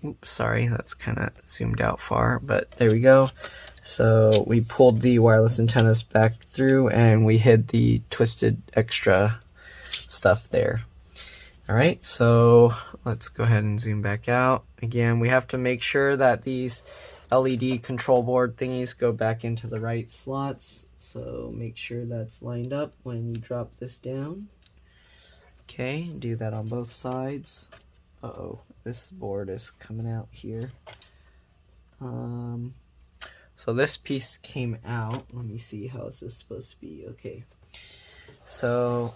Oops, sorry, that's kind of zoomed out far, but there we go. So we pulled the wireless antennas back through, and we hid the twisted extra stuff there. All right, so let's go ahead and zoom back out. Again, we have to make sure that these LED control board thingies go back into the right slots. So make sure that's lined up when you drop this down. Okay, do that on both sides. Uh-oh, this board is coming out here. So this piece came out. Let me see, how is this supposed to be? Okay, so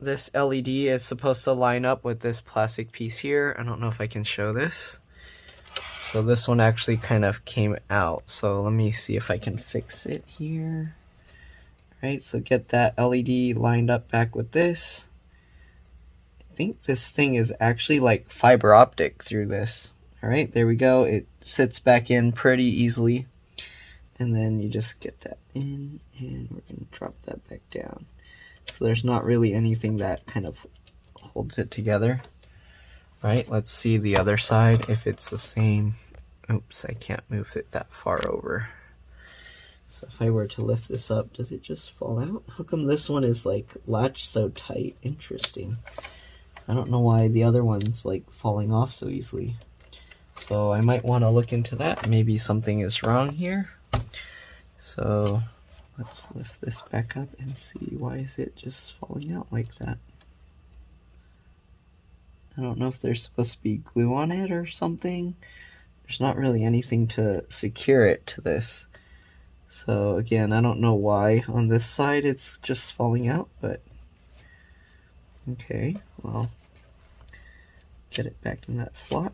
this LED is supposed to line up with this plastic piece here. I don't know if I can show this. So this one actually kind of came out. So let me see if I can fix it here. All right, so get that LED lined up back with this. I think this thing is actually like fiber optic through this. All right, there we go. It sits back in pretty easily. And then you just get that in, and we're going to drop that back down. So there's not really anything that kind of holds it together. Right, let's see the other side if it's the same. Oops, I can't move it that far over. So if I were to lift this up, does it just fall out? How come this one is like latched so tight? Interesting. I don't know why the other one's like falling off so easily. So I might want to look into that. Maybe something is wrong here. So let's lift this back up and see, why is it just falling out like that? I don't know if there's supposed to be glue on it or something. There's not really anything to secure it to this. So again, I don't know why on this side it's just falling out, but okay, well, get it back in that slot.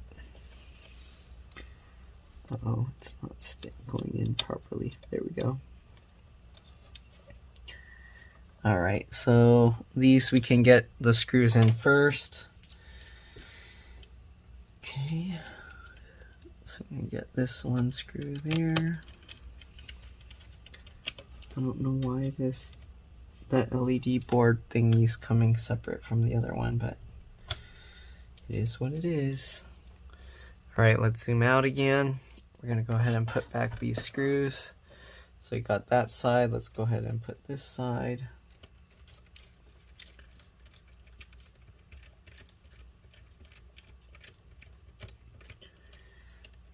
Uh-oh, it's not going in properly. There we go. Alright, so these we can get the screws in first. Okay, so we can get this one screw there. I don't know why that LED board thingy is coming separate from the other one, but it is what it is. Alright, let's zoom out again. we're gonna go ahead and put back these screws. So you got that side, let's go ahead and put this side.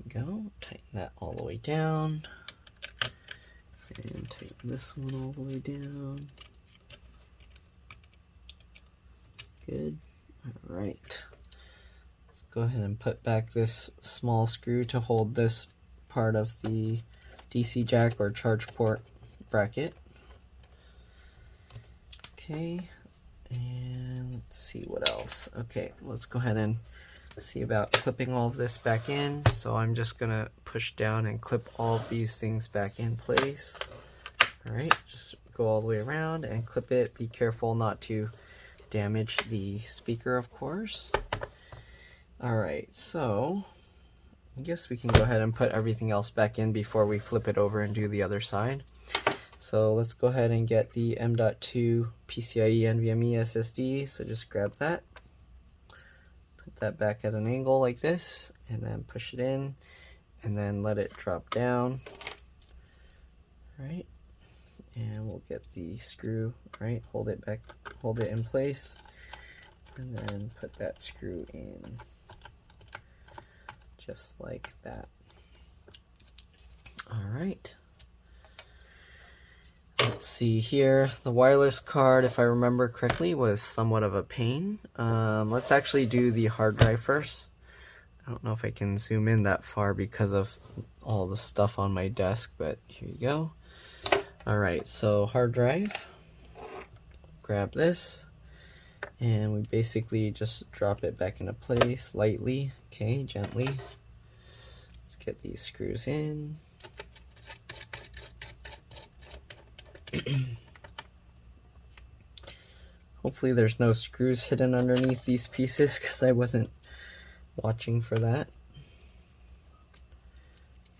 Go, tighten that all the way down. And tighten this one all the way down. Good. All right. Let's go ahead and put back this small screw to hold this part of the DC jack or charge port bracket. Okay. And let's see what else. Okay, let's go ahead and see about clipping all of this back in. So I'm just gonna push down and clip all of these things back in place. All right, just go all the way around and clip it. Be careful not to damage the speaker, of course. All right, so I guess we can go ahead and put everything else back in before we flip it over and do the other side. So let's go ahead and get the M.2 PCIe NVMe SSD. So just grab that, put that back at an angle like this, and then push it in, and then let it drop down. Right, and we'll get the screw, right, hold it back, hold it in place, and then put that screw in just like that. All right. Let's see here. The wireless card, if I remember correctly, was somewhat of a pain. Let's actually do the hard drive first. I don't know if I can zoom in that far because of all the stuff on my desk, but here you go. All right, so hard drive. Grab this, and we basically just drop it back into place lightly. Okay, gently. Let's get these screws in. Hopefully there's no screws hidden underneath these pieces because I wasn't watching for that.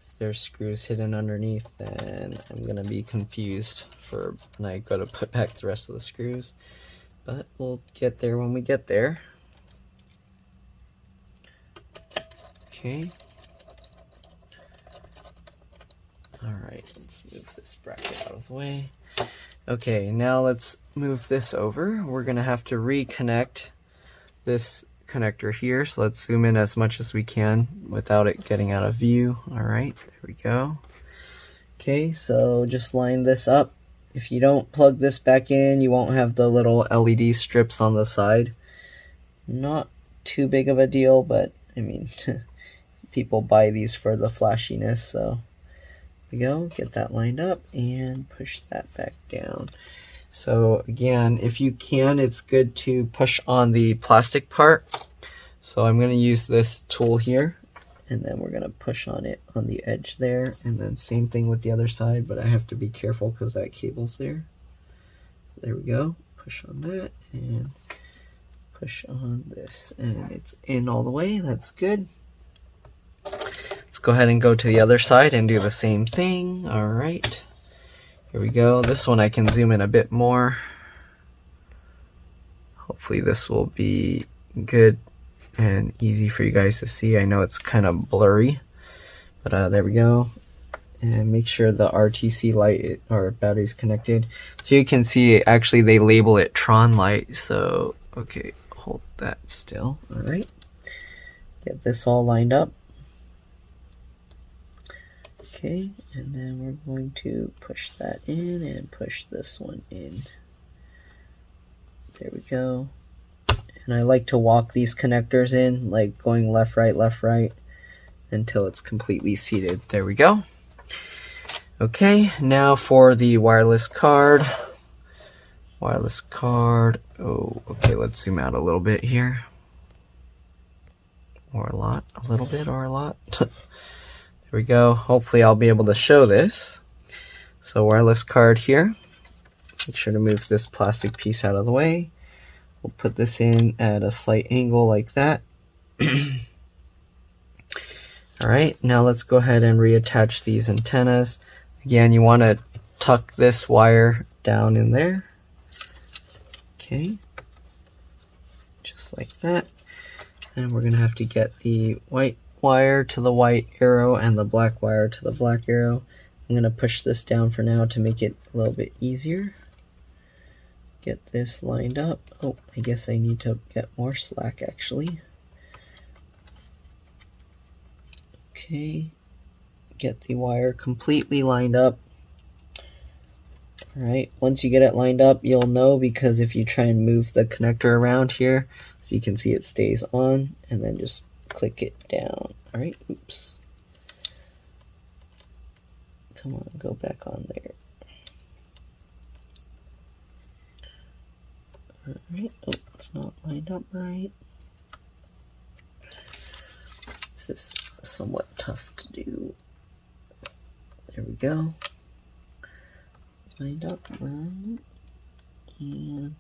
If there's screws hidden underneath, then I'm gonna be confused for when I go to put back the rest of the screws, but we'll get there when we get there. Okay. All right, let's move this bracket out of the way. Okay, now let's move this over. We're gonna have to reconnect this connector here, so let's zoom in as much as we can without it getting out of view. All right, there we go. Okay, so just line this up. If you don't plug this back in, you won't have the little LED strips on the side. Not too big of a deal, but I mean, people buy these for the flashiness, so we go, get that lined up and push that back down. So again, if you can, it's good to push on the plastic part. So I'm going to use this tool here, and then we're going to push on it on the edge there, and then same thing with the other side, but I have to be careful because that cable's there. There we go, push on that and push on this, and it's in all the way. That's good. Let's go ahead and go to the other side and do the same thing. All right, here we go. This one I can zoom in a bit more. Hopefully this will be good and easy for you guys to see. I know it's kind of blurry, but there we go. And make sure the RTC light or battery's connected. So you can see actually they label it Tron light. So okay, hold that still. All right, get this all lined up. Okay, and then we're going to push that in and push this one in. There we go. And I like to walk these connectors in, like going left, right, until it's completely seated. There we go. Okay, now for the wireless card. Wireless card. Oh, okay, let's zoom out a little bit here. Or a lot, a little bit, or a lot. There we go. Hopefully I'll be able to show this. So wireless card here. Make sure to move this plastic piece out of the way. We'll put this in at a slight angle like that. Alright, now let's go ahead and reattach these antennas. Again, you want to tuck this wire down in there. Okay. Just like that. And we're going to have to get the white wire to the white arrow and the black wire to the black arrow. I'm going to push this down for now to make it a little bit easier. Get this lined up. Oh, I guess I need to get more slack actually. Okay, get the wire completely lined up. Alright, once you get it lined up, you'll know, because if you try and move the connector around here, so you can see it stays on, and then just click it down. Alright, oops. Come on, go back on there. Alright, oh, it's not lined up right. This is somewhat tough to do. There we go. Lined up right, and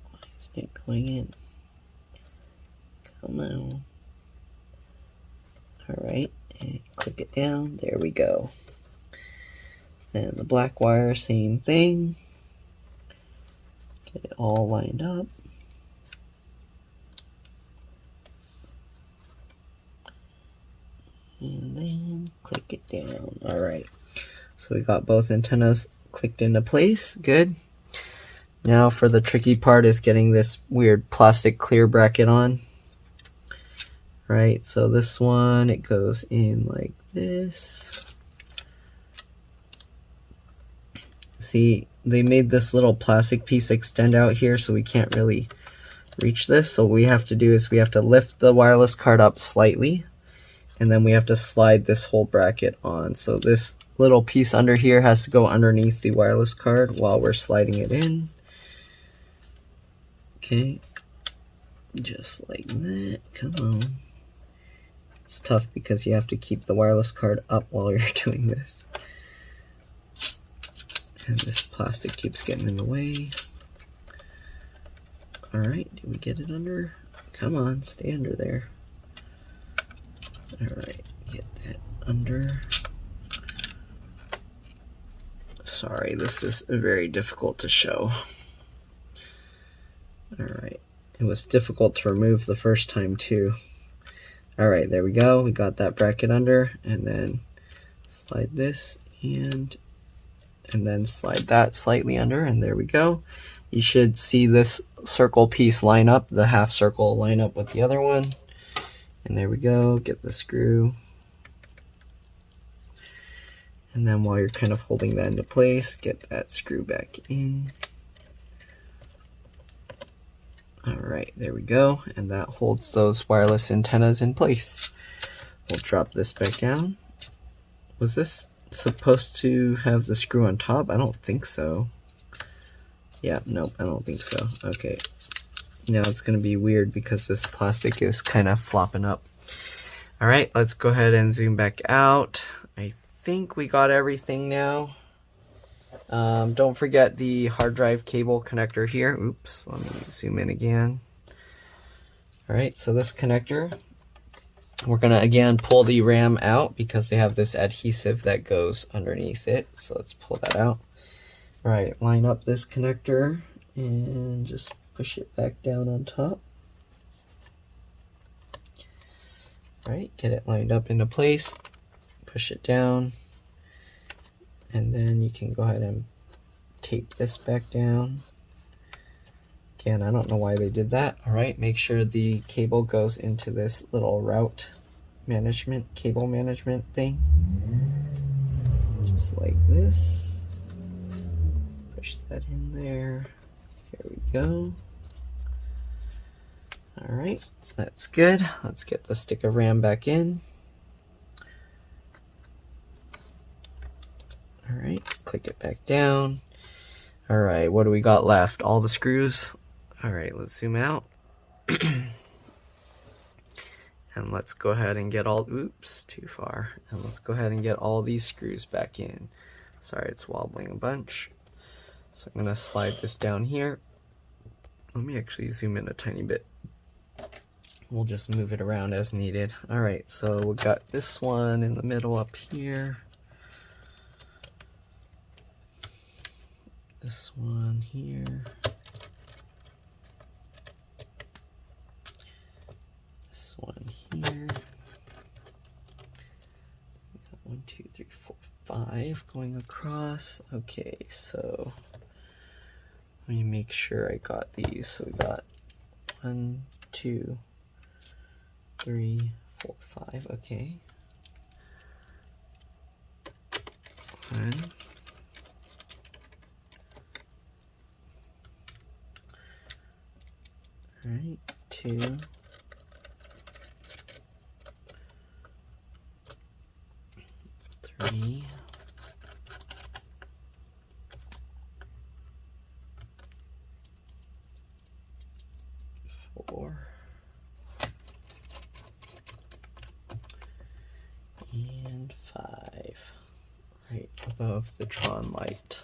why isn't it going in? Come on. Alright, and click it down. There we go. Then the black wire, same thing. Get it all lined up. And then click it down. Alright, so we got both antennas clicked into place. Good. Now for the tricky part is getting this weird plastic clear bracket on. Right, so this one, it goes in like this. See, they made this little plastic piece extend out here, so we can't really reach this. So what we have to do is we have to lift the wireless card up slightly, and then we have to slide this whole bracket on. So this little piece under here has to go underneath the wireless card while we're sliding it in. Okay, just like that. Come on. It's tough because you have to keep the wireless card up while you're doing this. And this plastic keeps getting in the way. Alright, do we get it under? Come on, stay under there. Alright, get that under. Sorry, this is very difficult to show. Alright, it was difficult to remove the first time too. Alright, there we go. We got that bracket under, and then slide this and then slide that slightly under, and there we go. You should see this circle piece line up, the half circle line up with the other one. And there we go, get the screw. And then while you're kind of holding that into place, get that screw back in. Alright, there we go, and that holds those wireless antennas in place. We'll drop this back down. Was this supposed to have the screw on top? I don't think so. Yeah, nope, I don't think so. Okay, now it's going to be weird because this plastic is kind of flopping up. Alright, let's go ahead and zoom back out. I think we got everything now. Don't forget the hard drive cable connector here. Oops, let me zoom in again. Alright, so this connector, we're going to again pull the RAM out because they have this adhesive that goes underneath it. So let's pull that out. Alright, line up this connector and just push it back down on top. Alright, get it lined up into place. Push it down. And then you can go ahead and tape this back down. Again, I don't know why they did that. Alright, make sure the cable goes into this little route management, cable management thing. Just like this. Push that in there. Here we go. Alright, that's good. Let's get the stick of RAM back in. Alright, click it back down. Alright, what do we got left? All the screws. Alright, let's zoom out. And let's go ahead and get all, oops, too far. And let's go ahead and get all these screws back in. Sorry, it's wobbling a bunch. So I'm going to slide this down here. Let me actually zoom in a tiny bit. We'll just move it around as needed. Alright, so we got this one in the middle up here. this one here. This one here. 1, 2, 3, 4, 5 going across. Okay, so let me make sure I got these. So we got 1, 2, 3, 4, 5. Okay. 1. 2. 3. 4. And 5. Right above the Tron light.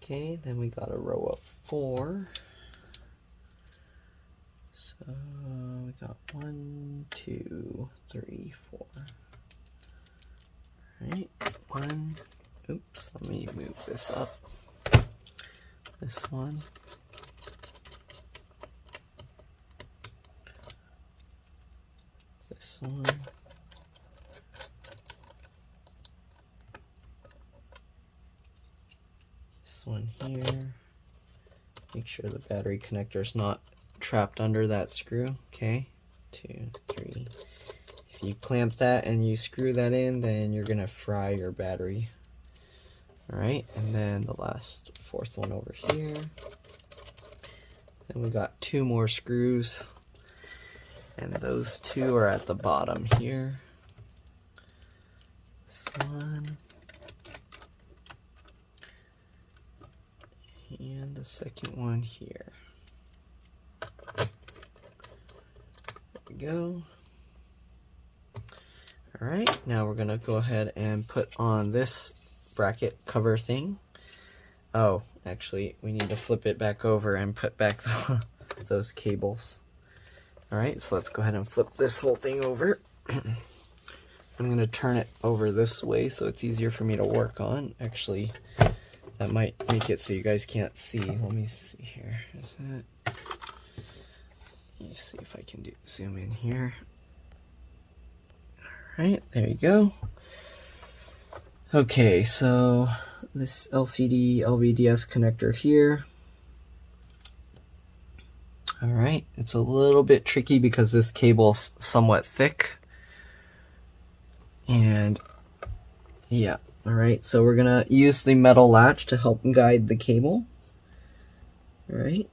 Okay, then we got a row of 4. So we got 1, 2, 3, 4. Right, 1. Oops, let me move this up. This one. This one. This one here. Make sure the battery connector is not trapped under that screw. Okay, 2, 3. If you clamp that and you screw that in, then you're gonna fry your battery. Alright, and then the last 4th one over here. Then we got 2 more screws, and those 2 are at the bottom here. This one. And the second one here. There we go. Alright, now we're gonna go ahead and put on this bracket cover thing. Oh, actually, we need to flip it back over and put back those cables. Alright, so let's go ahead and flip this whole thing over. I'm gonna turn it over this way so it's easier for me to work on. Actually, that might make it so you guys can't see. Let me see here. Is that... Let me see if I can zoom in here. Alright, there you go. Okay, so this LCD LVDS connector here. Alright, it's a little bit tricky because this cable's somewhat thick. And yeah, alright, so we're gonna use the metal latch to help guide the cable. Alright,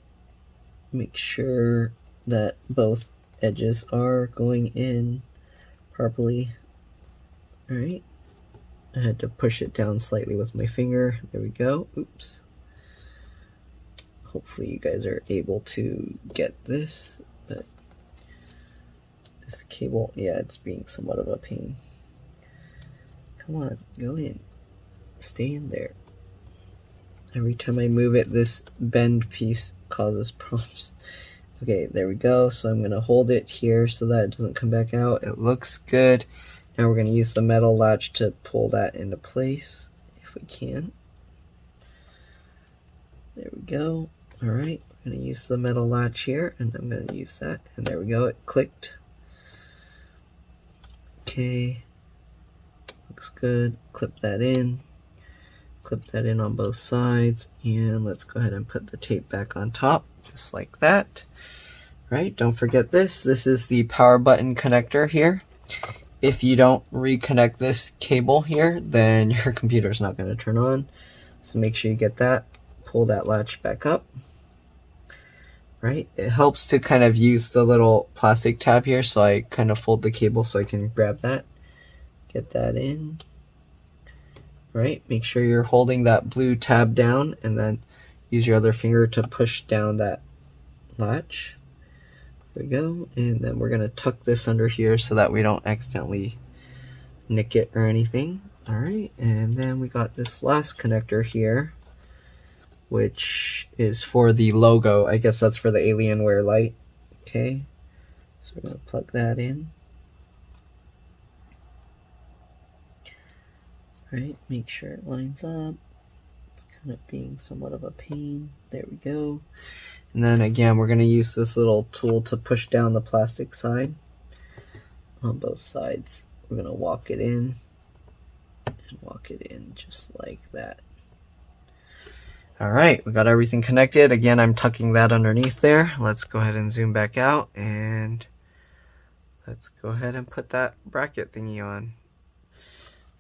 make sure that both edges are going in properly. Alright, I had to push it down slightly with my finger. There we go. Oops. Hopefully you guys are able to get this, but this cable, yeah, it's being somewhat of a pain. Come on, go in. Stay in there. Every time I move it, this bend piece causes problems. Okay, there we go. So I'm going to hold it here so that it doesn't come back out. It looks good. Now we're going to use the metal latch to pull that into place, if we can. There we go. Alright, we're going to use the metal latch here, and I'm going to use that. And there we go, it clicked. Okay. Looks good. Clip that in. Clip that in on both sides. And let's go ahead and put the tape back on top, just like that. Right, don't forget this. This is the power button connector here. If you don't reconnect this cable here, then your computer's not going to turn on. So make sure you get that. Pull that latch back up. Right, it helps to kind of use the little plastic tab here, so I kind of fold the cable so I can grab that. Get that in. Right, make sure you're holding that blue tab down and then use your other finger to push down that latch. There we go, and then we're going to tuck this under here so that we don't accidentally nick it or anything. Alright, and then we got this last connector here, which is for the logo. I guess that's for the Alienware light. Okay, so we're going to plug that in. Alright, make sure it lines up. It's kind of being somewhat of a pain. There we go. And then again, we're going to use this little tool to push down the plastic side on both sides. We're going to walk it in and walk it in just like that. All right, we got everything connected. Again, I'm tucking that underneath there. Let's go ahead and zoom back out, and let's go ahead and put that bracket thingy on.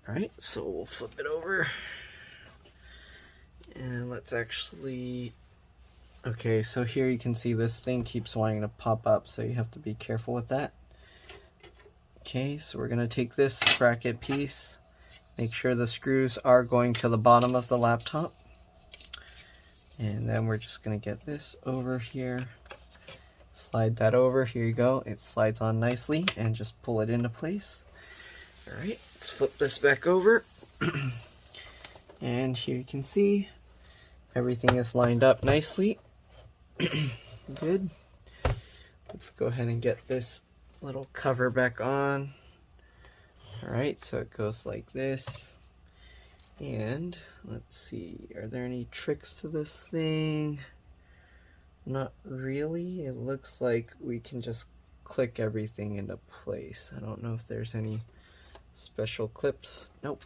All right, so we'll flip it over. And let's actually, okay, so here you can see this thing keeps wanting to pop up, so you have to be careful with that. Okay, so we're gonna take this bracket piece, make sure the screws are going to the bottom of the laptop. And then we're just gonna get this over here, slide that over, here you go, it slides on nicely, and just pull it into place. All right, let's flip this back over. And here you can see, everything is lined up nicely. Good. Let's go ahead and get this little cover back on. All right, so it goes like this. And let's see, are there any tricks to this thing? Not really. It looks like we can just click everything into place. I don't know if there's any special clips. Nope.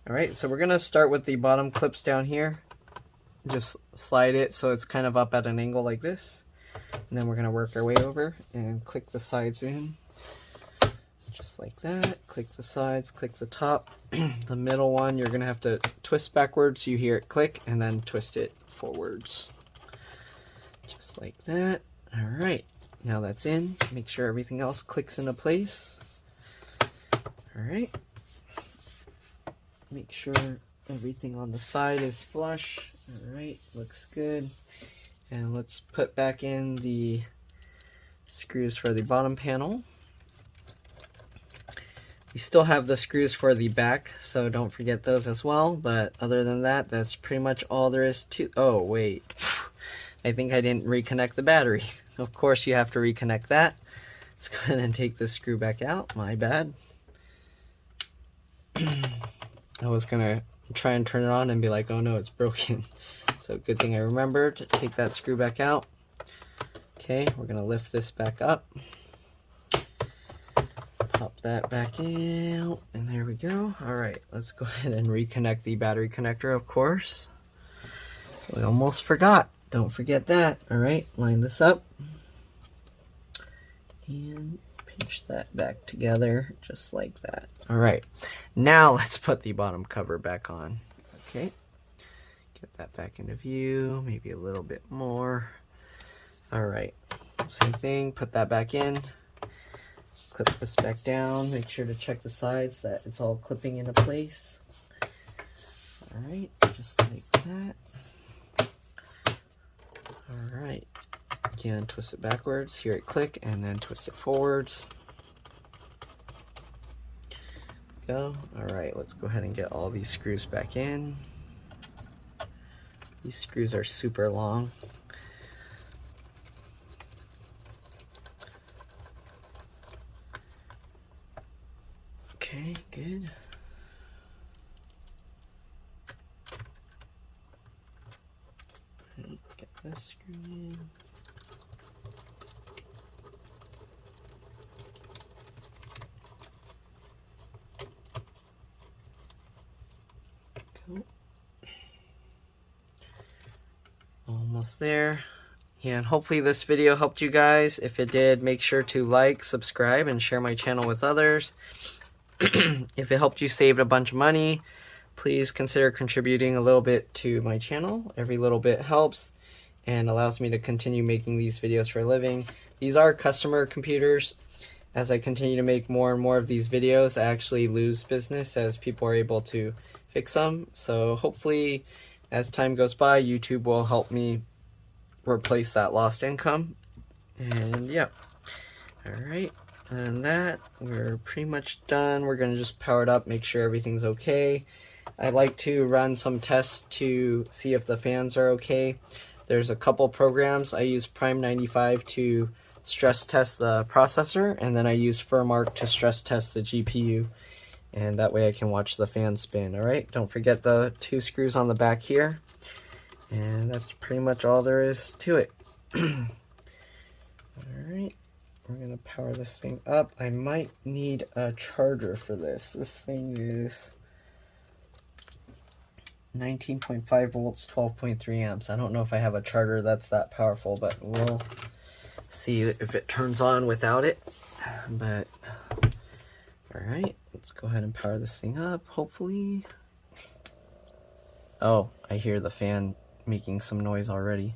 All right, so we're gonna start with the bottom clips down here. Just slide it so it's kind of up at an angle like this. And then we're gonna work our way over and click the sides in. Just like that. Click the sides, click the top. The middle one, you're gonna have to twist backwards so you hear it click, and then twist it forwards. Just like that. All right, now that's in. Make sure everything else clicks into place. All right. Make sure everything on the side is flush. All right, looks good. And let's put back in the screws for the bottom panel. We still have the screws for the back, so don't forget those as well. But other than that, that's pretty much all there is to... Oh, wait. I think I didn't reconnect the battery. Of course, you have to reconnect that. Let's go ahead and take this screw back out. My bad. I was going to try and turn it on and be like, oh no, it's broken. So good thing I remembered to take that screw back out. Okay, we're going to lift this back up. Pop that back out, and there we go. All right, let's go ahead and reconnect the battery connector, of course. We almost forgot. Don't forget that. All right, line this up. And pinch that back together, just like that. All right, now let's put the bottom cover back on. Okay, get that back into view, maybe a little bit more. All right, same thing, put that back in. Clip this back down, make sure to check the sides that it's all clipping into place. All right, just like that. All right, again, twist it backwards, hear it click, and then twist it forwards. Go. All right, let's go ahead and get all these screws back in. These screws are super long. Okay, good. Get this screw in. Cool. Almost there. And hopefully this video helped you guys. If it did, make sure to like, subscribe, and share my channel with others. If it helped you save a bunch of money, please consider contributing a little bit to my channel. Every little bit helps and allows me to continue making these videos for a living. These are customer computers. As I continue to make more and more of these videos, I actually lose business as people are able to fix them. So hopefully as time goes by, YouTube will help me replace that lost income. And yeah, all right. And that, we're pretty much done. We're going to just power it up, make sure everything's okay. I like to run some tests to see if the fans are okay. There's a couple programs. I use Prime 95 to stress test the processor, and then I use Firmark to stress test the GPU. and that way I can watch the fan spin. All right, don't forget the 2 screws on the back here, and that's pretty much all there is to it. All right, we're gonna power this thing up. I might need a charger for this. This thing is 19.5 volts, 12.3 amps. I don't know if I have a charger that's that powerful, but we'll see if it turns on without it. But all right, let's go ahead and power this thing up, hopefully. Oh, I hear the fan making some noise already.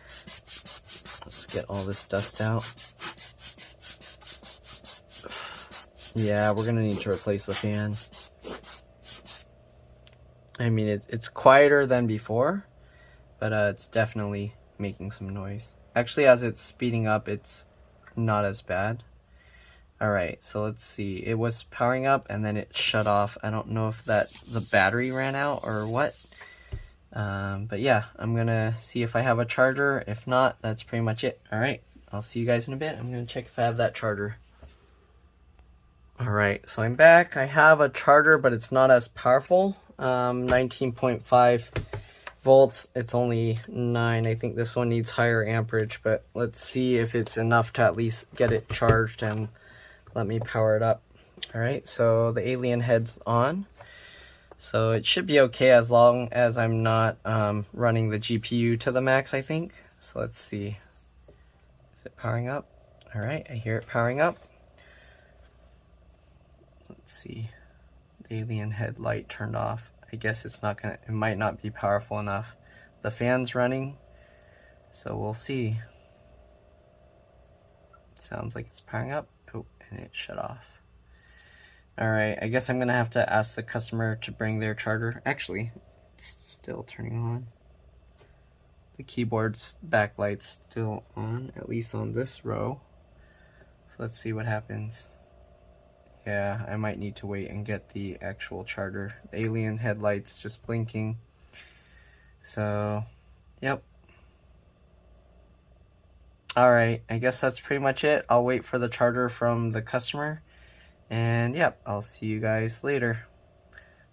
Let's get all this dust out. Yeah, we're gonna need to replace the fan. I mean, it's quieter than before, but it's definitely making some noise. Actually, as it's speeding up, it's not as bad. Alright, so let's see. It was powering up and then it shut off. I don't know if the battery ran out or what. But yeah, I'm gonna see if I have a charger. If not, that's pretty much it. Alright, I'll see you guys in a bit. I'm gonna check if I have that charger. Alright, so I'm back. I have a charger, but it's not as powerful. 19.5 volts. It's only 9. I think this one needs higher amperage, but let's see if it's enough to at least get it charged and let me power it up. Alright, so the alien head's on. So it should be okay as long as I'm not running the GPU to the max, I think. So let's see. Is it powering up? Alright, I hear it powering up. Let's see. The alien headlight turned off. I guess it might not be powerful enough. The fan's running, so we'll see. It sounds like it's powering up. Oh, and it shut off. Alright, I guess I'm gonna have to ask the customer to bring their charger. Actually, it's still turning on. The keyboard's backlight's still on, at least on this row. So let's see what happens. Yeah, I might need to wait and get the actual charger. The alien headlights just blinking. So, yep. Alright, I guess that's pretty much it. I'll wait for the charger from the customer. And yep, I'll see you guys later.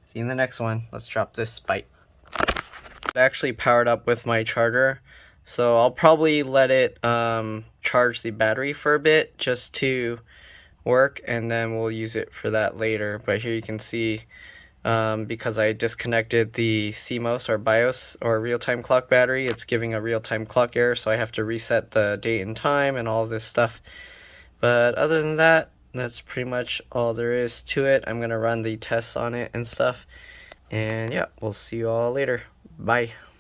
See you in the next one. Let's drop this spike. It actually powered up with my charger. So I'll probably let it charge the battery for a bit just to work, and then we'll use it for that later. But here you can see because I disconnected the CMOS or BIOS or real-time clock battery, it's giving a real-time clock error, so I have to reset the date and time and all this stuff. But other than that, that's pretty much all there is to it. I'm gonna run the tests on it and stuff, and yeah, we'll see you all later. Bye.